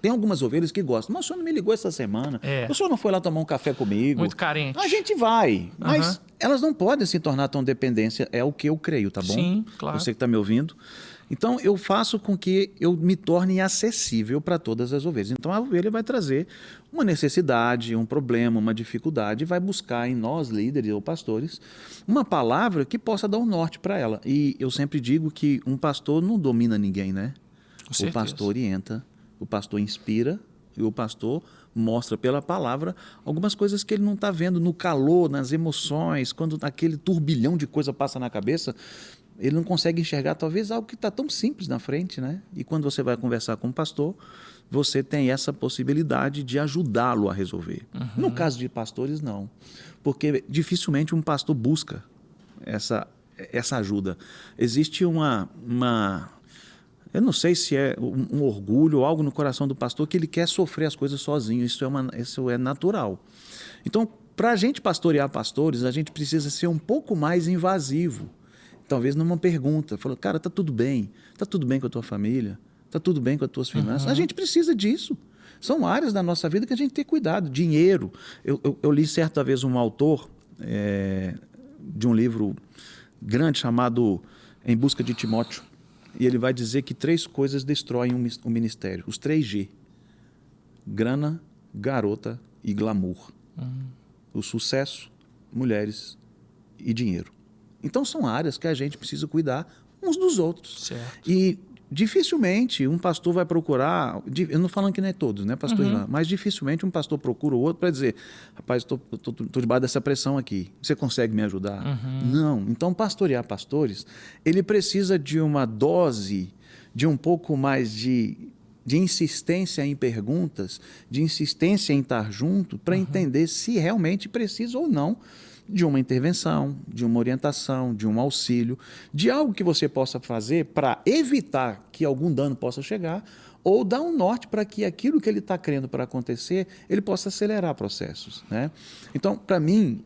Tem algumas ovelhas que gostam. Mas o senhor não me ligou essa semana. O senhor não foi lá tomar um café comigo. Muito carente. A gente vai. Mas elas não podem se tornar tão dependência. É o que eu creio, tá bom? Sim, claro. Você que está me ouvindo. Então, eu faço com que eu me torne acessível para todas as ovelhas. Então, a ovelha vai trazer uma necessidade, um problema, uma dificuldade, e vai buscar em nós, líderes ou pastores, uma palavra que possa dar um norte para ela. E eu sempre digo que um pastor não domina ninguém, né? Com certeza. O pastor orienta, o pastor inspira e o pastor mostra pela palavra algumas coisas que ele não está vendo no calor, nas emoções, quando aquele turbilhão de coisa passa na cabeça, ele não consegue enxergar talvez algo que está tão simples na frente, né? E quando você vai conversar com o pastor, você tem essa possibilidade de ajudá-lo a resolver. Uhum. No caso de pastores, não. Porque dificilmente um pastor busca essa ajuda. Existe eu não sei se é um orgulho ou algo no coração do pastor que ele quer sofrer as coisas sozinho. Isso é natural. Então, para a gente pastorear pastores, a gente precisa ser um pouco mais invasivo. Talvez numa pergunta. Falou, cara, está tudo bem? Está tudo bem com a tua família? Está tudo bem com as tuas finanças? A gente precisa disso. São áreas da nossa vida que a gente tem que ter cuidado. Dinheiro. Eu li certa vez um autor de um livro grande chamado Em Busca de Timóteo. E ele vai dizer que 3 coisas destroem o ministério. Os 3G. Grana, garota e glamour. O sucesso, mulheres e dinheiro. Então são áreas que a gente precisa cuidar uns dos outros. Certo. E dificilmente um pastor vai procurar, eu não falando que não é todos, né, pastor Ilan, mas dificilmente um pastor procura o outro para dizer, rapaz, estou debaixo dessa pressão aqui, você consegue me ajudar? Não. Então pastorear pastores, ele precisa de uma dose, de um pouco mais de insistência em perguntas, de insistência em estar junto, para entender se realmente precisa ou não de uma intervenção, de uma orientação, de um auxílio, de algo que você possa fazer para evitar que algum dano possa chegar ou dar um norte para que aquilo que ele está querendo para acontecer, ele possa acelerar processos, né? Então, para mim,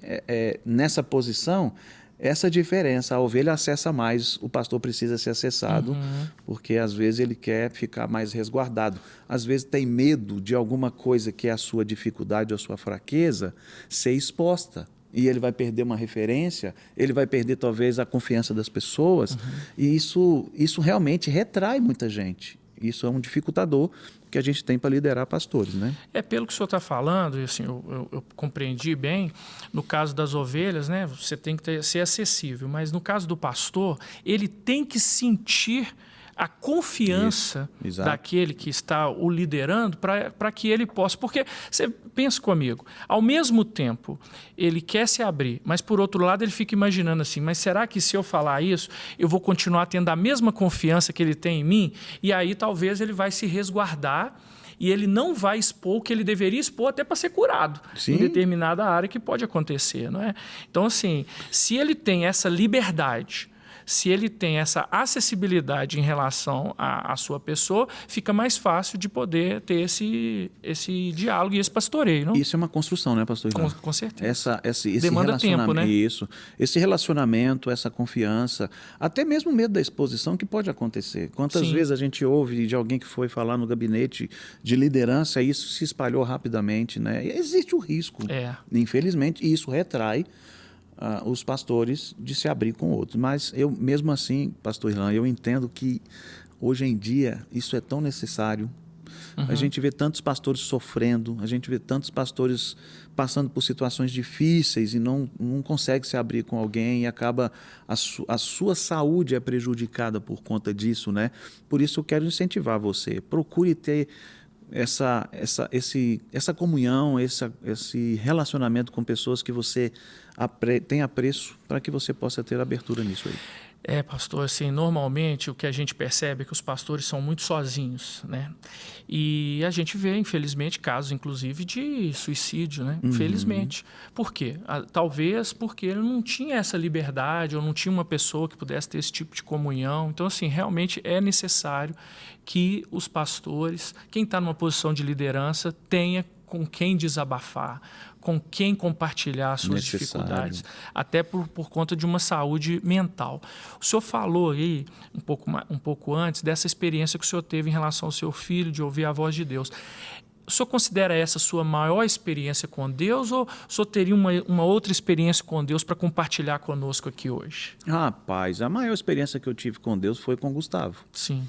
nessa posição, essa diferença, a ovelha acessa mais, o pastor precisa ser acessado, porque às vezes ele quer ficar mais resguardado. Às vezes tem medo de alguma coisa que é a sua dificuldade ou a sua fraqueza ser exposta. E ele vai perder uma referência, ele vai perder talvez a confiança das pessoas, e isso realmente retrai muita gente. Isso é um dificultador que a gente tem para liderar pastores, né? Pelo que o senhor está falando, e assim, eu compreendi bem, no caso das ovelhas, né, você tem que ser acessível, mas no caso do pastor, ele tem que sentir a confiança daquele que está o liderando para que ele possa... Porque, você pensa comigo, ao mesmo tempo, ele quer se abrir, mas por outro lado ele fica imaginando assim, mas será que se eu falar isso, eu vou continuar tendo a mesma confiança que ele tem em mim? E aí talvez ele vai se resguardar e ele não vai expor o que ele deveria expor até para ser curado em determinada área que pode acontecer, não é? Então, assim, se ele tem essa liberdade, se ele tem essa acessibilidade em relação à sua pessoa, fica mais fácil de poder ter esse diálogo e esse pastoreio, não? Isso é uma construção, né, pastor Ilan? Com certeza. Esse demanda tempo, né? Isso. Esse relacionamento, essa confiança, até mesmo o medo da exposição que pode acontecer. Quantas vezes a gente ouve de alguém que foi falar no gabinete de liderança e isso se espalhou rapidamente, né? E existe o risco, infelizmente, e isso retrai os pastores de se abrir com outros. Mas eu, mesmo assim, pastor Ilan, eu entendo que hoje em dia isso é tão necessário. A gente vê tantos pastores sofrendo, a gente vê tantos pastores passando por situações difíceis e não consegue se abrir com alguém e acaba a sua saúde é prejudicada por conta disso, né? Por isso eu quero incentivar você, procure ter essa comunhão, esse relacionamento com pessoas que você tem apreço para que você possa ter abertura nisso aí. Pastor, assim, normalmente o que a gente percebe é que os pastores são muito sozinhos, né? E a gente vê, infelizmente, casos, inclusive, de suicídio, né? Infelizmente. Por quê? Talvez porque ele não tinha essa liberdade ou não tinha uma pessoa que pudesse ter esse tipo de comunhão. Então, assim, realmente é necessário que os pastores, quem está numa posição de liderança, tenha com quem desabafar, com quem compartilhar as suas dificuldades, até por conta de uma saúde mental. O senhor falou aí, um pouco antes, dessa experiência que o senhor teve em relação ao seu filho, de ouvir a voz de Deus. o senhor considera essa a sua maior experiência com Deus ou o senhor teria uma outra experiência com Deus para compartilhar conosco aqui hoje? Rapaz, a maior experiência que eu tive com Deus foi com o Gustavo. Sim.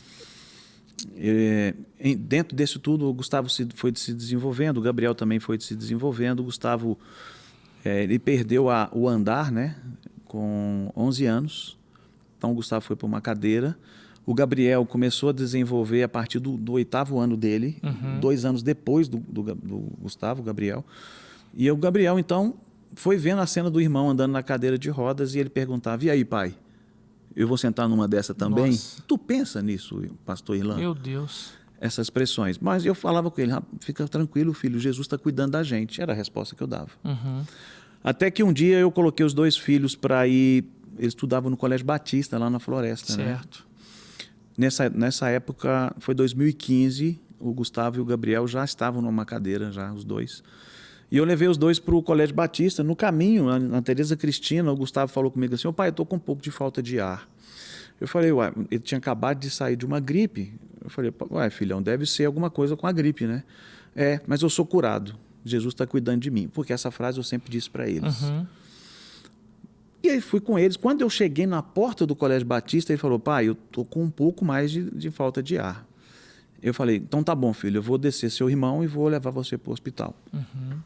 Dentro disso tudo, o Gustavo foi se desenvolvendo, o Gabriel também foi se desenvolvendo. O Gustavo ele perdeu o andar, né, com 11 anos. Então o Gustavo foi para uma cadeira. O Gabriel começou a desenvolver a partir do 8º ano dele, 2 anos depois do Gustavo, Gabriel. E o Gabriel, então, foi vendo a cena do irmão andando na cadeira de rodas e ele perguntava: e aí, pai, eu vou sentar numa dessa também? Nossa. Tu pensa nisso, pastor Irlan? Meu Deus. Essas expressões. Mas eu falava com ele: fica tranquilo, filho, Jesus está cuidando da gente. Era a resposta que eu dava. Até que um dia eu coloquei os 2 filhos para ir... Eles estudavam no Colégio Batista, lá na Floresta. Certo. Né? Nessa época, foi 2015, o Gustavo e o Gabriel já estavam numa cadeira, já os 2. E eu levei os 2 para o Colégio Batista. No caminho, na Tereza Cristina, o Gustavo falou comigo assim: pai, eu estou com um pouco de falta de ar. Eu falei: ué, ele tinha acabado de sair de uma gripe. Eu falei: ué, filhão, deve ser alguma coisa com a gripe, né? Mas eu sou curado. Jesus está cuidando de mim. Porque essa frase eu sempre disse para eles. E aí fui com eles. Quando eu cheguei na porta do Colégio Batista, ele falou: pai, eu estou com um pouco mais de falta de ar. Eu falei: então tá bom, filho, eu vou descer seu irmão e vou levar você para o hospital.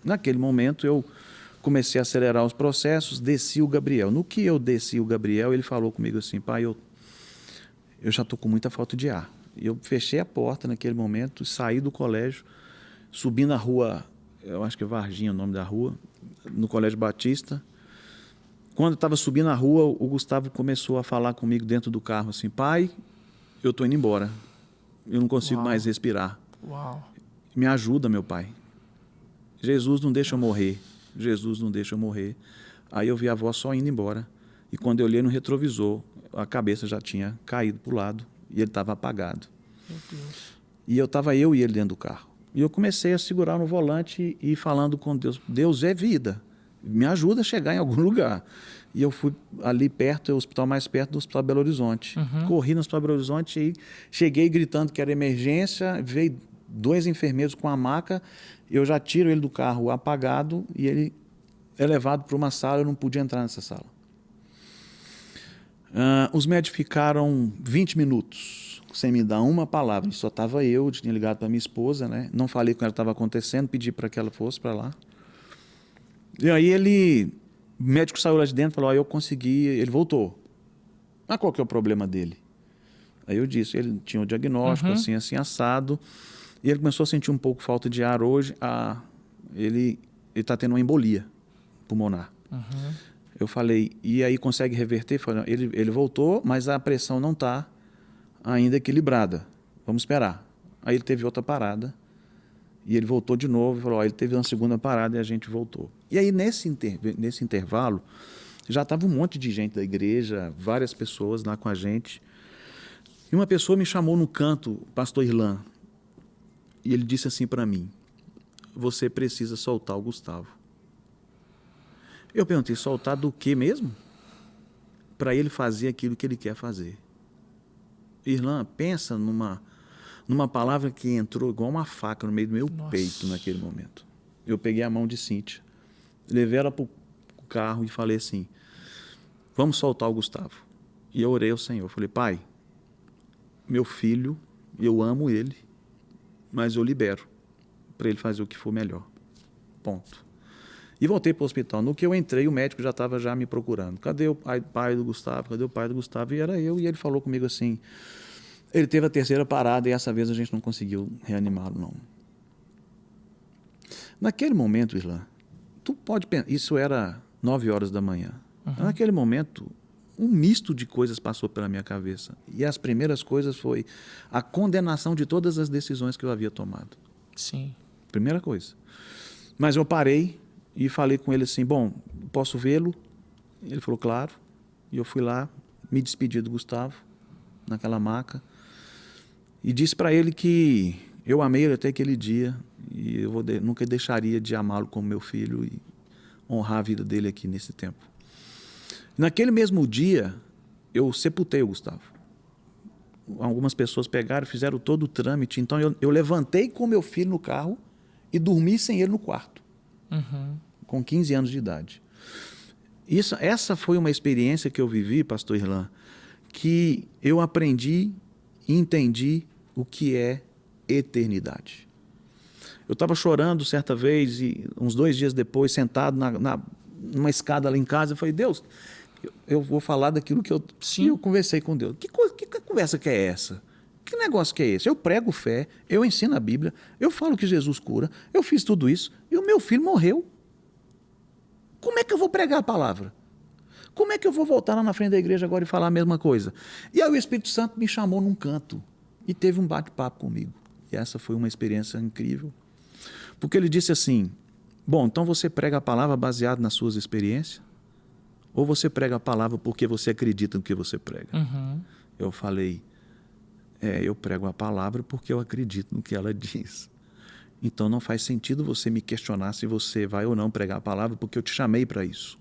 Naquele momento eu comecei a acelerar os processos, desci o Gabriel. No que eu desci o Gabriel, ele falou comigo assim: pai, eu já estou com muita falta de ar. E eu fechei a porta naquele momento, saí do colégio, subi na rua, eu acho que é Varginha o nome da rua, no Colégio Batista. Quando eu estava subindo a rua, o Gustavo começou a falar comigo dentro do carro assim: pai, eu estou indo embora. Eu não consigo mais respirar. Uau. Me ajuda, meu pai. Jesus não deixa eu morrer. Jesus não deixa eu morrer. Aí eu vi a voz só indo embora. E quando eu olhei no retrovisor, a cabeça já tinha caído para o lado e ele estava apagado. Meu Deus. E eu e ele dentro do carro. E eu comecei a segurar no volante e ir falando com Deus: Deus é vida. Me ajuda a chegar em algum lugar. E eu fui ali perto, o hospital mais perto do Hospital Belo Horizonte. Corri no Hospital Belo Horizonte e cheguei gritando que era emergência. Veio 2 enfermeiros com a maca. Eu já tiro ele do carro apagado e ele é levado para uma sala. Eu não podia entrar nessa sala. Os médicos ficaram 20 minutos sem me dar uma palavra. Só estava eu tinha ligado para minha esposa, né? Não falei com ela o que estava acontecendo, pedi para que ela fosse para lá. E aí o médico saiu lá de dentro e falou: eu consegui, ele voltou. Mas qual que é o problema dele? Aí eu disse, ele tinha um diagnóstico assim assado, e ele começou a sentir um pouco falta de ar hoje. Ele está tendo uma embolia pulmonar. Eu falei: e aí consegue reverter? Ele voltou, mas a pressão não está ainda equilibrada. Vamos esperar. Aí ele teve outra parada. E ele voltou de novo e falou: ele teve uma segunda parada e a gente voltou. E aí, nesse intervalo, já estava um monte de gente da igreja, várias pessoas lá com a gente. E uma pessoa me chamou no canto, pastor Irlan, e ele disse assim para mim: você precisa soltar o Gustavo. Eu perguntei: soltar do quê mesmo? Para ele fazer aquilo que ele quer fazer. Irlan, pensa numa palavra que entrou igual uma faca no meio do meu peito naquele momento. Eu peguei a mão de Cíntia, levei ela para o carro e falei assim: vamos soltar o Gustavo. E eu orei ao Senhor. Falei: pai, meu filho, eu amo ele, mas eu libero para ele fazer o que for melhor. Ponto. E voltei para o hospital. No que eu entrei, o médico já estava me procurando. Cadê o pai do Gustavo? Cadê o pai do Gustavo? E era eu. E ele falou comigo assim: ele teve a 3ª parada e essa vez a gente não conseguiu reanimá-lo, não. Naquele momento, Irlan, tu pode pensar, isso era 9 horas da manhã. Naquele momento, um misto de coisas passou pela minha cabeça. E as primeiras coisas foi a condenação de todas as decisões que eu havia tomado. Sim. Primeira coisa. Mas eu parei e falei com ele assim: bom, posso vê-lo? Ele falou: claro. E eu fui lá, me despedi do Gustavo, naquela maca, e disse para ele que eu amei ele até aquele dia e eu nunca deixaria de amá-lo como meu filho e honrar a vida dele aqui nesse tempo. Naquele mesmo dia, eu sepultei o Gustavo. Algumas pessoas pegaram, fizeram todo o trâmite. Então, eu levantei com meu filho no carro e dormi sem ele no quarto, Uhum. com 15 anos de idade. Essa foi uma experiência que eu vivi, pastor Irlan, que eu aprendi e entendi o que é eternidade. Eu estava chorando certa vez e uns 2 dias depois, sentado numa escada lá em casa, eu falei, Deus, eu vou falar daquilo que eu conversei com Deus. Que conversa que é essa? Que negócio que é esse? Eu prego fé, eu ensino a Bíblia, eu falo que Jesus cura, eu fiz tudo isso e o meu filho morreu. Como é que eu vou pregar a palavra? Como é que eu vou voltar lá na frente da igreja agora e falar a mesma coisa? E aí o Espírito Santo me chamou num canto e teve um bate-papo comigo. E essa foi uma experiência incrível. Porque ele disse assim, bom, então você prega a palavra baseado nas suas experiências? Ou você prega a palavra porque você acredita no que você prega? Uhum. Eu falei, eu prego a palavra porque eu acredito no que ela diz. Então não faz sentido você me questionar se você vai ou não pregar a palavra, porque eu te chamei para isso.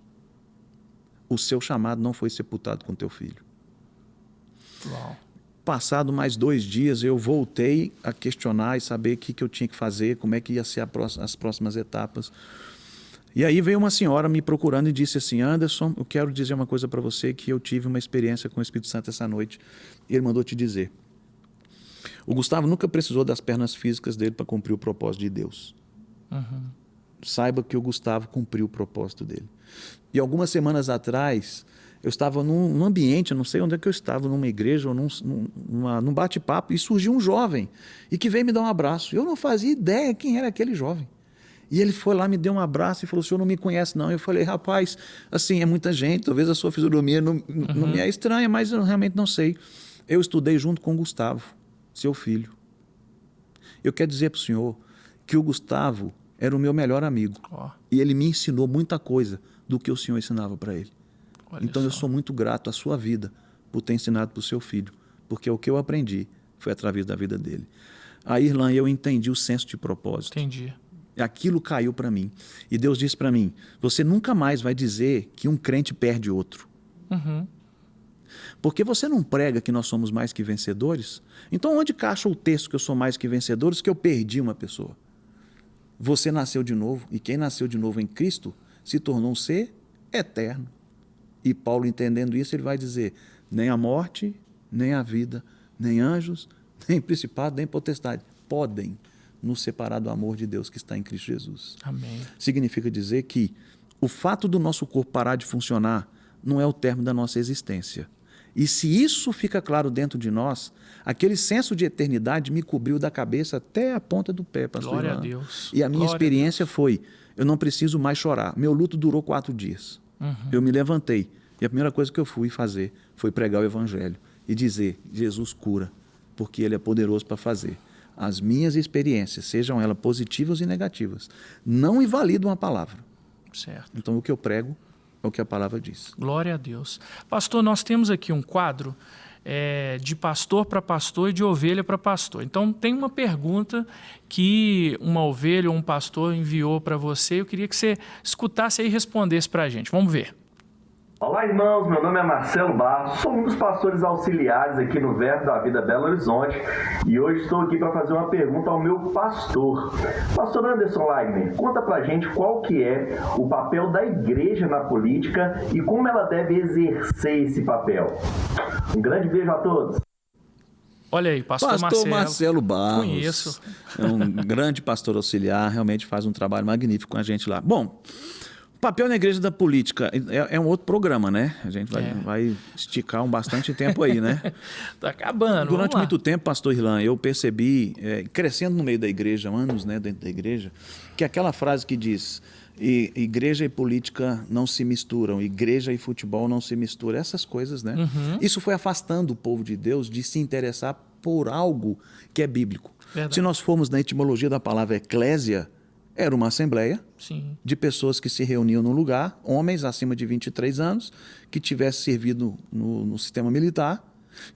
O seu chamado não foi sepultado com teu filho. Uau. Passado mais 2 dias, eu voltei a questionar e saber o que eu tinha que fazer, como é que ia ser as próximas etapas. E aí veio uma senhora me procurando e disse assim, Anderson, eu quero dizer uma coisa para você, que eu tive uma experiência com o Espírito Santo essa noite. Ele mandou te dizer. O Gustavo nunca precisou das pernas físicas dele para cumprir o propósito de Deus. Uhum. Saiba que o Gustavo cumpriu o propósito dele. E algumas semanas atrás, eu estava num ambiente, eu não sei onde é que eu estava, numa igreja ou num bate-papo, e surgiu um jovem e que veio me dar um abraço. Eu não fazia ideia quem era aquele jovem. E ele foi lá, me deu um abraço e falou, o senhor não me conhece não? Eu falei, rapaz, assim, é muita gente, talvez a sua fisionomia não me é estranha, mas eu realmente não sei. Eu estudei junto com o Gustavo, seu filho. Eu quero dizer para o senhor que o Gustavo era o meu melhor amigo. Oh. E ele me ensinou muita coisa do que o senhor ensinava para ele. Olha então eu só. sou muito grato à sua vida por ter ensinado para o seu filho, porque o que eu aprendi foi através da vida dele. Aí, Irlan, eu entendi o senso de propósito. Entendi. Aquilo caiu para mim. E Deus disse para mim, você nunca mais vai dizer que um crente perde outro. Uhum. Porque você não prega que nós somos mais que vencedores? Então onde caixa o texto que eu sou mais que vencedores, que eu perdi uma pessoa? Você nasceu de novo, e quem nasceu de novo em Cristo se tornou um ser eterno. E Paulo, entendendo isso, ele vai dizer, nem a morte, nem a vida, nem anjos, nem principado, nem potestade podem nos separar do amor de Deus que está em Cristo Jesus. Amém. Significa dizer que o fato do nosso corpo parar de funcionar não é o término da nossa existência. E se isso fica claro dentro de nós, aquele senso de eternidade me cobriu da cabeça até a ponta do pé, pastor Glória Irlan. a Deus. E a minha Glória experiência foi, eu não preciso mais chorar. Meu luto durou 4 dias. Eu me levantei e a primeira coisa que eu fui fazer foi pregar o evangelho e dizer, Jesus cura, porque Ele é poderoso para fazer. As minhas experiências, sejam elas positivas e negativas, não invalidam a palavra. Certo. Então o que eu prego é o que a palavra diz. Glória a Deus. Pastor, nós temos aqui um quadro de pastor para pastor e de ovelha para pastor. Então, tem uma pergunta que uma ovelha ou um pastor enviou para você. Eu queria que você escutasse aí e respondesse para a gente. Vamos ver. Olá, irmãos. Meu nome é Marcelo Barros. Sou um dos pastores auxiliares aqui no Verbo da Vida Belo Horizonte. E hoje estou aqui para fazer uma pergunta ao meu pastor. Pastor Anderson Laigner, conta pra gente qual que é o papel da igreja na política e como ela deve exercer esse papel. Um grande beijo a todos. Olha aí, pastor Marcelo Barros. Conheço. É um grande pastor auxiliar, realmente faz um trabalho magnífico com a gente lá. Bom, o papel na igreja da política é um outro programa, né? A gente vai esticar bastante tempo aí, né? Tá acabando. Durante muito tempo, pastor Irlan, eu percebi, crescendo no meio da igreja, anos, né, dentro da igreja, que aquela frase que diz, igreja e política não se misturam, igreja e futebol não se misturam, essas coisas, né? Isso foi afastando o povo de Deus de se interessar por algo que é bíblico. Verdade. Se nós formos na etimologia da palavra eclésia, era uma assembleia de pessoas que se reuniam num lugar, homens acima de 23 anos, que tivessem servido no sistema militar,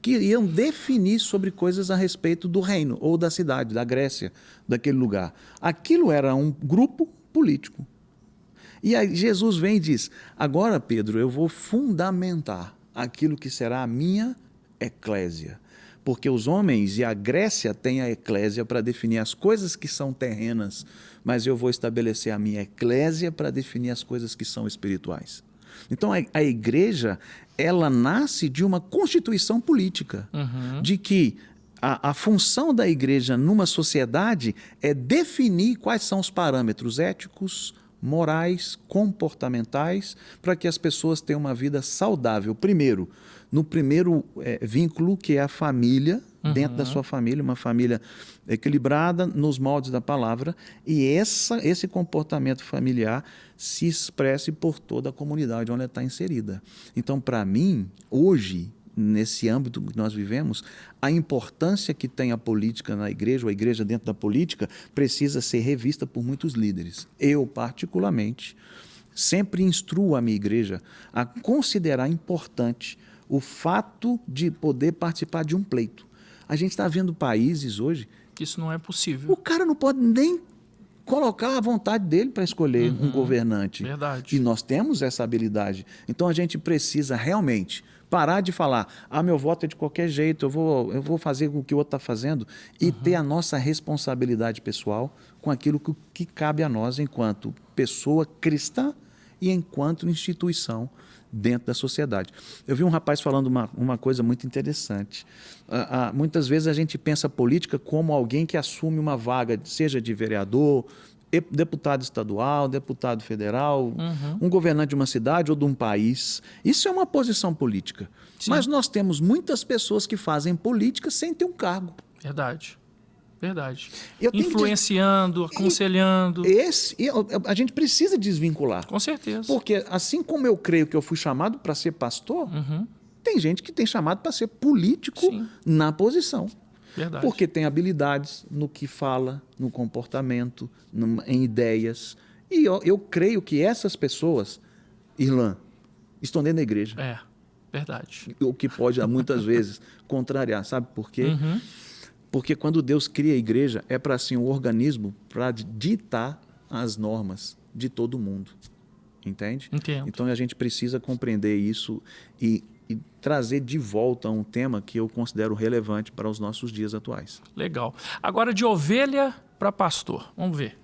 que iam definir sobre coisas a respeito do reino, ou da cidade, da Grécia, daquele lugar. Aquilo era um grupo político. E aí Jesus vem e diz, agora, Pedro, eu vou fundamentar aquilo que será a minha eclésia. Porque os homens e a Grécia têm a eclésia para definir as coisas que são terrenas, mas eu vou estabelecer a minha eclésia para definir as coisas que são espirituais. Então, a igreja, ela nasce de uma constituição política, de que a função da igreja numa sociedade é definir quais são os parâmetros éticos, morais, comportamentais, para que as pessoas tenham uma vida saudável. Primeiro, no primeiro vínculo, que é a família, dentro da sua família, uma família equilibrada nos moldes da palavra, e esse comportamento familiar se expresse por toda a comunidade onde ela está inserida. Então, para mim, hoje, nesse âmbito que nós vivemos, a importância que tem a política na igreja, ou a igreja dentro da política, precisa ser revista por muitos líderes. Eu, particularmente, sempre instruo a minha igreja a considerar importante o fato de poder participar de um pleito. A gente está vendo países hoje que isso não é possível. O cara não pode nem colocar a vontade dele para escolher um governante. Verdade. E nós temos essa habilidade. Então a gente precisa realmente parar de falar, meu voto é de qualquer jeito, eu vou fazer o que o outro está fazendo, e ter a nossa responsabilidade pessoal com aquilo que cabe a nós enquanto pessoa cristã e enquanto instituição dentro da sociedade. Eu vi um rapaz falando uma coisa muito interessante. Muitas vezes a gente pensa a política como alguém que assume uma vaga, seja de vereador, deputado estadual, deputado federal, um governante de uma cidade ou de um país. Isso é uma posição política. Sim. Mas nós temos muitas pessoas que fazem política sem ter um cargo. Verdade. Influenciando, aconselhando. A gente precisa desvincular. Com certeza. Porque assim como eu creio que eu fui chamado para ser pastor, tem gente que tem chamado para ser político. Sim. Na posição. Verdade. Porque tem habilidades no que fala, no comportamento, em ideias. E eu creio que essas pessoas, Irlan, estão dentro da igreja. Verdade. O que pode, muitas vezes, contrariar. Sabe por quê? Porque quando Deus cria a igreja, é para assim, um organismo para ditar as normas de todo mundo. Entende? Entendo. Então a gente precisa compreender isso e trazer de volta um tema que eu considero relevante para os nossos dias atuais. Legal. Agora, de ovelha para pastor. Vamos ver.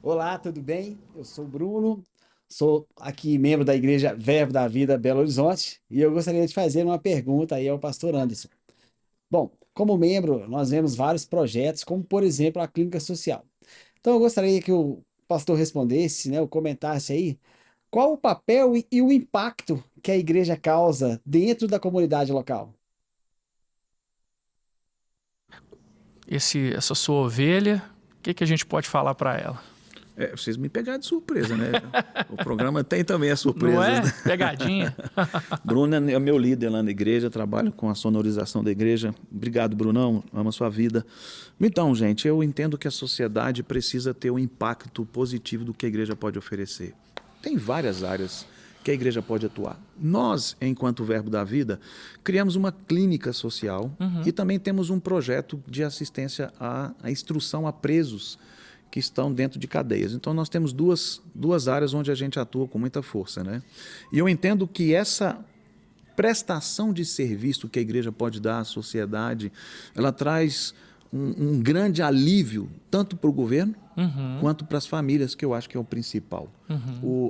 Olá, tudo bem? Eu sou o Bruno, sou aqui membro da Igreja Verbo da Vida Belo Horizonte e eu gostaria de fazer uma pergunta aí ao pastor Anderson. Bom, como membro, nós vemos vários projetos, como por exemplo a Clínica Social. Então eu gostaria que o pastor respondesse, ou comentasse aí, qual o papel e o impacto que a igreja causa dentro da comunidade local? Essa sua ovelha, o que a gente pode falar para ela? Vocês me pegaram de surpresa, né? O programa tem também as surpresas. Não é? Né? Pegadinha. Bruno é meu líder lá na igreja, trabalho com a sonorização da igreja. Obrigado, Brunão, amo a sua vida. Então, gente, eu entendo que a sociedade precisa ter um impacto positivo do que a igreja pode oferecer. Tem várias áreas que a igreja pode atuar. Nós, enquanto Verbo da Vida, criamos uma clínica social e também temos um projeto de assistência à instrução a presos que estão dentro de cadeias. Então, nós temos duas áreas onde a gente atua com muita força, né? E eu entendo que essa prestação de serviço que a igreja pode dar à sociedade, ela traz um grande alívio, tanto para o governo, quanto para as famílias, que eu acho que é o principal.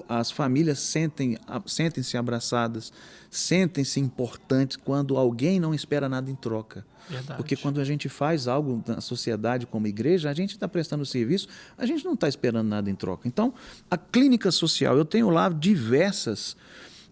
As famílias sentem-se abraçadas, sentem-se importantes quando alguém não espera nada em troca. Verdade. Porque quando a gente faz algo na sociedade como igreja, a gente está prestando serviço, a gente não está esperando nada em troca. Então, a clínica social, eu tenho lá diversas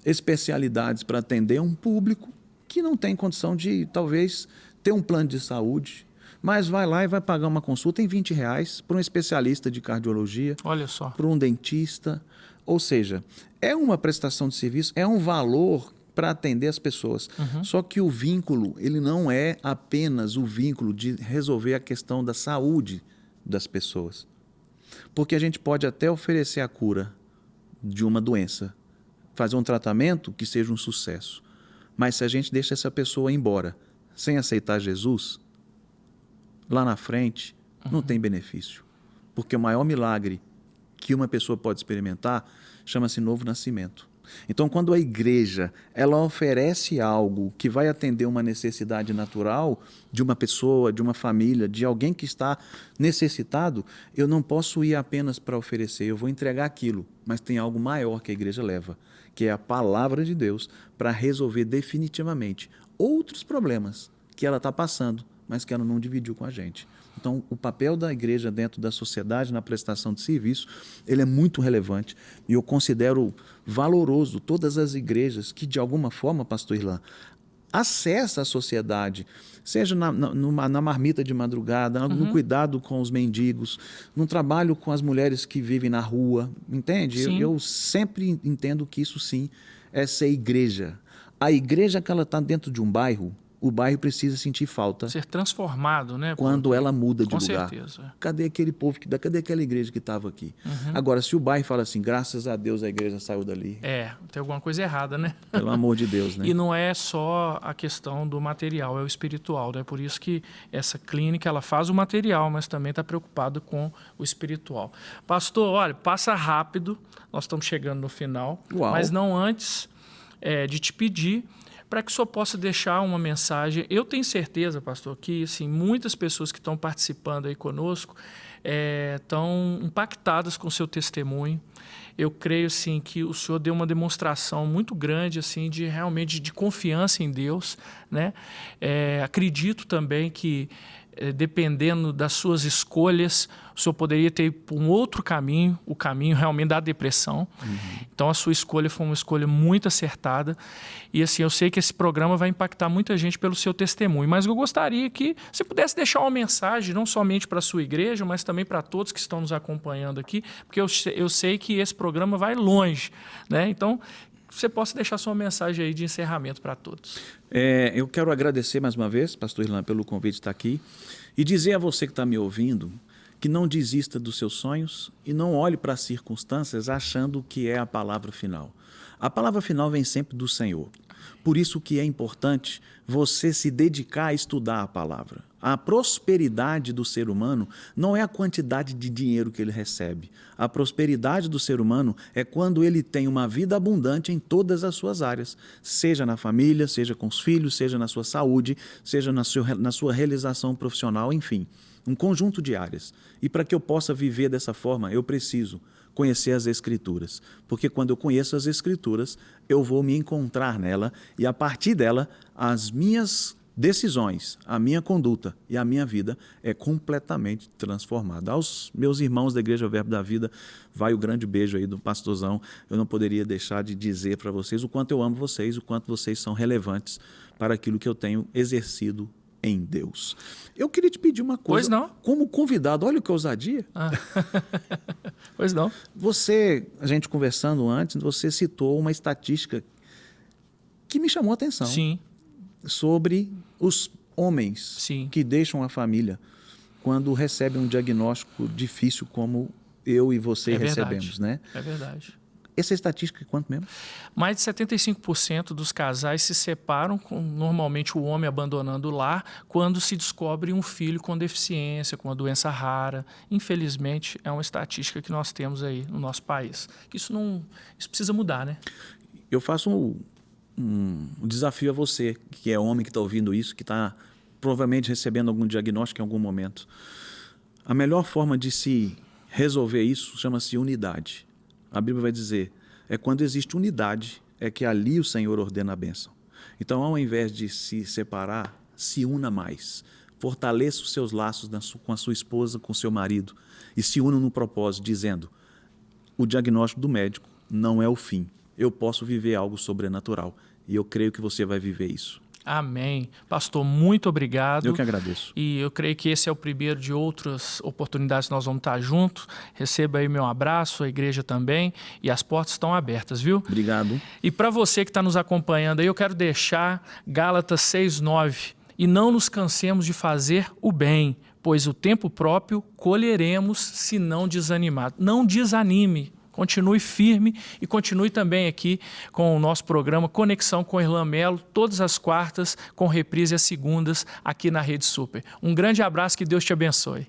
especialidades para atender um público que não tem condição de, talvez, ter um plano de saúde, mas vai lá e vai pagar uma consulta em R$20 para um especialista de cardiologia, olha só, para um dentista. Ou seja, é uma prestação de serviço, é um valor para atender as pessoas. Só que o vínculo, ele não é apenas o vínculo de resolver a questão da saúde das pessoas. Porque a gente pode até oferecer a cura de uma doença, fazer um tratamento que seja um sucesso. Mas se a gente deixa essa pessoa embora sem aceitar Jesus, lá na frente não tem benefício. Porque o maior milagre que uma pessoa pode experimentar chama-se novo nascimento. Então, quando a igreja ela oferece algo que vai atender uma necessidade natural de uma pessoa, de uma família, de alguém que está necessitado, eu não posso ir apenas para oferecer, eu vou entregar aquilo, mas tem algo maior que a igreja leva, que é a palavra de Deus para resolver definitivamente outros problemas que ela está passando, mas que ela não dividiu com a gente. Então, o papel da igreja dentro da sociedade na prestação de serviço, ele é muito relevante e eu considero valoroso todas as igrejas que, de alguma forma, pastor Irlan, acessa a sociedade, seja na marmita de madrugada, no cuidado com os mendigos, no trabalho com as mulheres que vivem na rua, entende? Eu sempre entendo que isso sim é ser igreja. A igreja que ela está dentro de um bairro, o bairro precisa sentir falta. Ser transformado, né? Quando ela muda de lugar. Com certeza. Cadê aquele povo, cadê aquela igreja que estava aqui? Agora, se o bairro fala assim, graças a Deus a igreja saiu dali. Tem alguma coisa errada, né? Pelo amor de Deus, né? E não é só a questão do material, é o espiritual. É por isso que essa clínica ela faz o material, mas também está preocupada com o espiritual. Pastor, olha, passa rápido, nós estamos chegando no final, mas não antes de te pedir para que o senhor possa deixar uma mensagem. Eu tenho certeza, pastor, que assim, muitas pessoas que estão participando aí conosco estão impactadas com o seu testemunho. Eu creio assim, que o senhor deu uma demonstração muito grande assim, de realmente de confiança em Deus, né? Acredito também que, dependendo das suas escolhas, o senhor poderia ter ido por um outro caminho, o caminho realmente da depressão. Então, a sua escolha foi uma escolha muito acertada. E assim, eu sei que esse programa vai impactar muita gente pelo seu testemunho, mas eu gostaria que você pudesse deixar uma mensagem, não somente para a sua igreja, mas também para todos que estão nos acompanhando aqui, porque eu sei que esse programa vai longe, né? Então, você possa deixar sua mensagem aí de encerramento para todos. Eu quero agradecer mais uma vez, pastor Irlan, pelo convite de estar aqui e dizer a você que está me ouvindo que não desista dos seus sonhos e não olhe para as circunstâncias achando que é a palavra final. A palavra final vem sempre do Senhor. Por isso que é importante você se dedicar a estudar a palavra. A prosperidade do ser humano não é a quantidade de dinheiro que ele recebe. A prosperidade do ser humano é quando ele tem uma vida abundante em todas as suas áreas, seja na família, seja com os filhos, seja na sua saúde, seja na sua realização profissional, enfim, um conjunto de áreas. E para que eu possa viver dessa forma, eu preciso conhecer as Escrituras, porque quando eu conheço as Escrituras, eu vou me encontrar nela e a partir dela, as minhas decisões, a minha conduta e a minha vida é completamente transformada. Aos meus irmãos da Igreja Verbo da Vida, vai o grande beijo aí do pastorzão. Eu não poderia deixar de dizer para vocês o quanto eu amo vocês, o quanto vocês são relevantes para aquilo que eu tenho exercido em Deus. Eu queria te pedir uma coisa. Pois não. Como convidado, olha que ousadia. Pois não. A gente conversando antes, você citou uma estatística que me chamou a atenção. Sim. Sobre os homens que deixam a família quando recebem um diagnóstico difícil como eu e você recebemos, né? É verdade. Essa estatística é quanto mesmo? Mais de 75% dos casais se separam, com normalmente o homem abandonando o lar, quando se descobre um filho com deficiência, com uma doença rara. Infelizmente, é uma estatística que nós temos aí no nosso país. Isso precisa mudar, né? Eu faço um desafio a você, que é homem que está ouvindo isso, que está provavelmente recebendo algum diagnóstico em algum momento. A melhor forma de se resolver isso chama-se unidade. A Bíblia vai dizer, é quando existe unidade, é que ali o Senhor ordena a bênção. Então, ao invés de se separar, se una mais. Fortaleça os seus laços com a sua esposa, com o seu marido, e se una no propósito, dizendo, o diagnóstico do médico não é o fim. Eu posso viver algo sobrenatural. E eu creio que você vai viver isso. Amém. Pastor, muito obrigado. Eu que agradeço. E eu creio que esse é o primeiro de outras oportunidades que nós vamos estar juntos. Receba aí meu abraço, a igreja também. E as portas estão abertas, viu? Obrigado. E para você que está nos acompanhando aí, eu quero deixar Gálatas 6:9. E não nos cansemos de fazer o bem, pois o tempo próprio colheremos se não desanimar. Não desanime. Continue firme e continue também aqui com o nosso programa Conexão com Irlan Melo, todas as quartas, com reprise às segundas, aqui na Rede Super. Um grande abraço, que Deus te abençoe.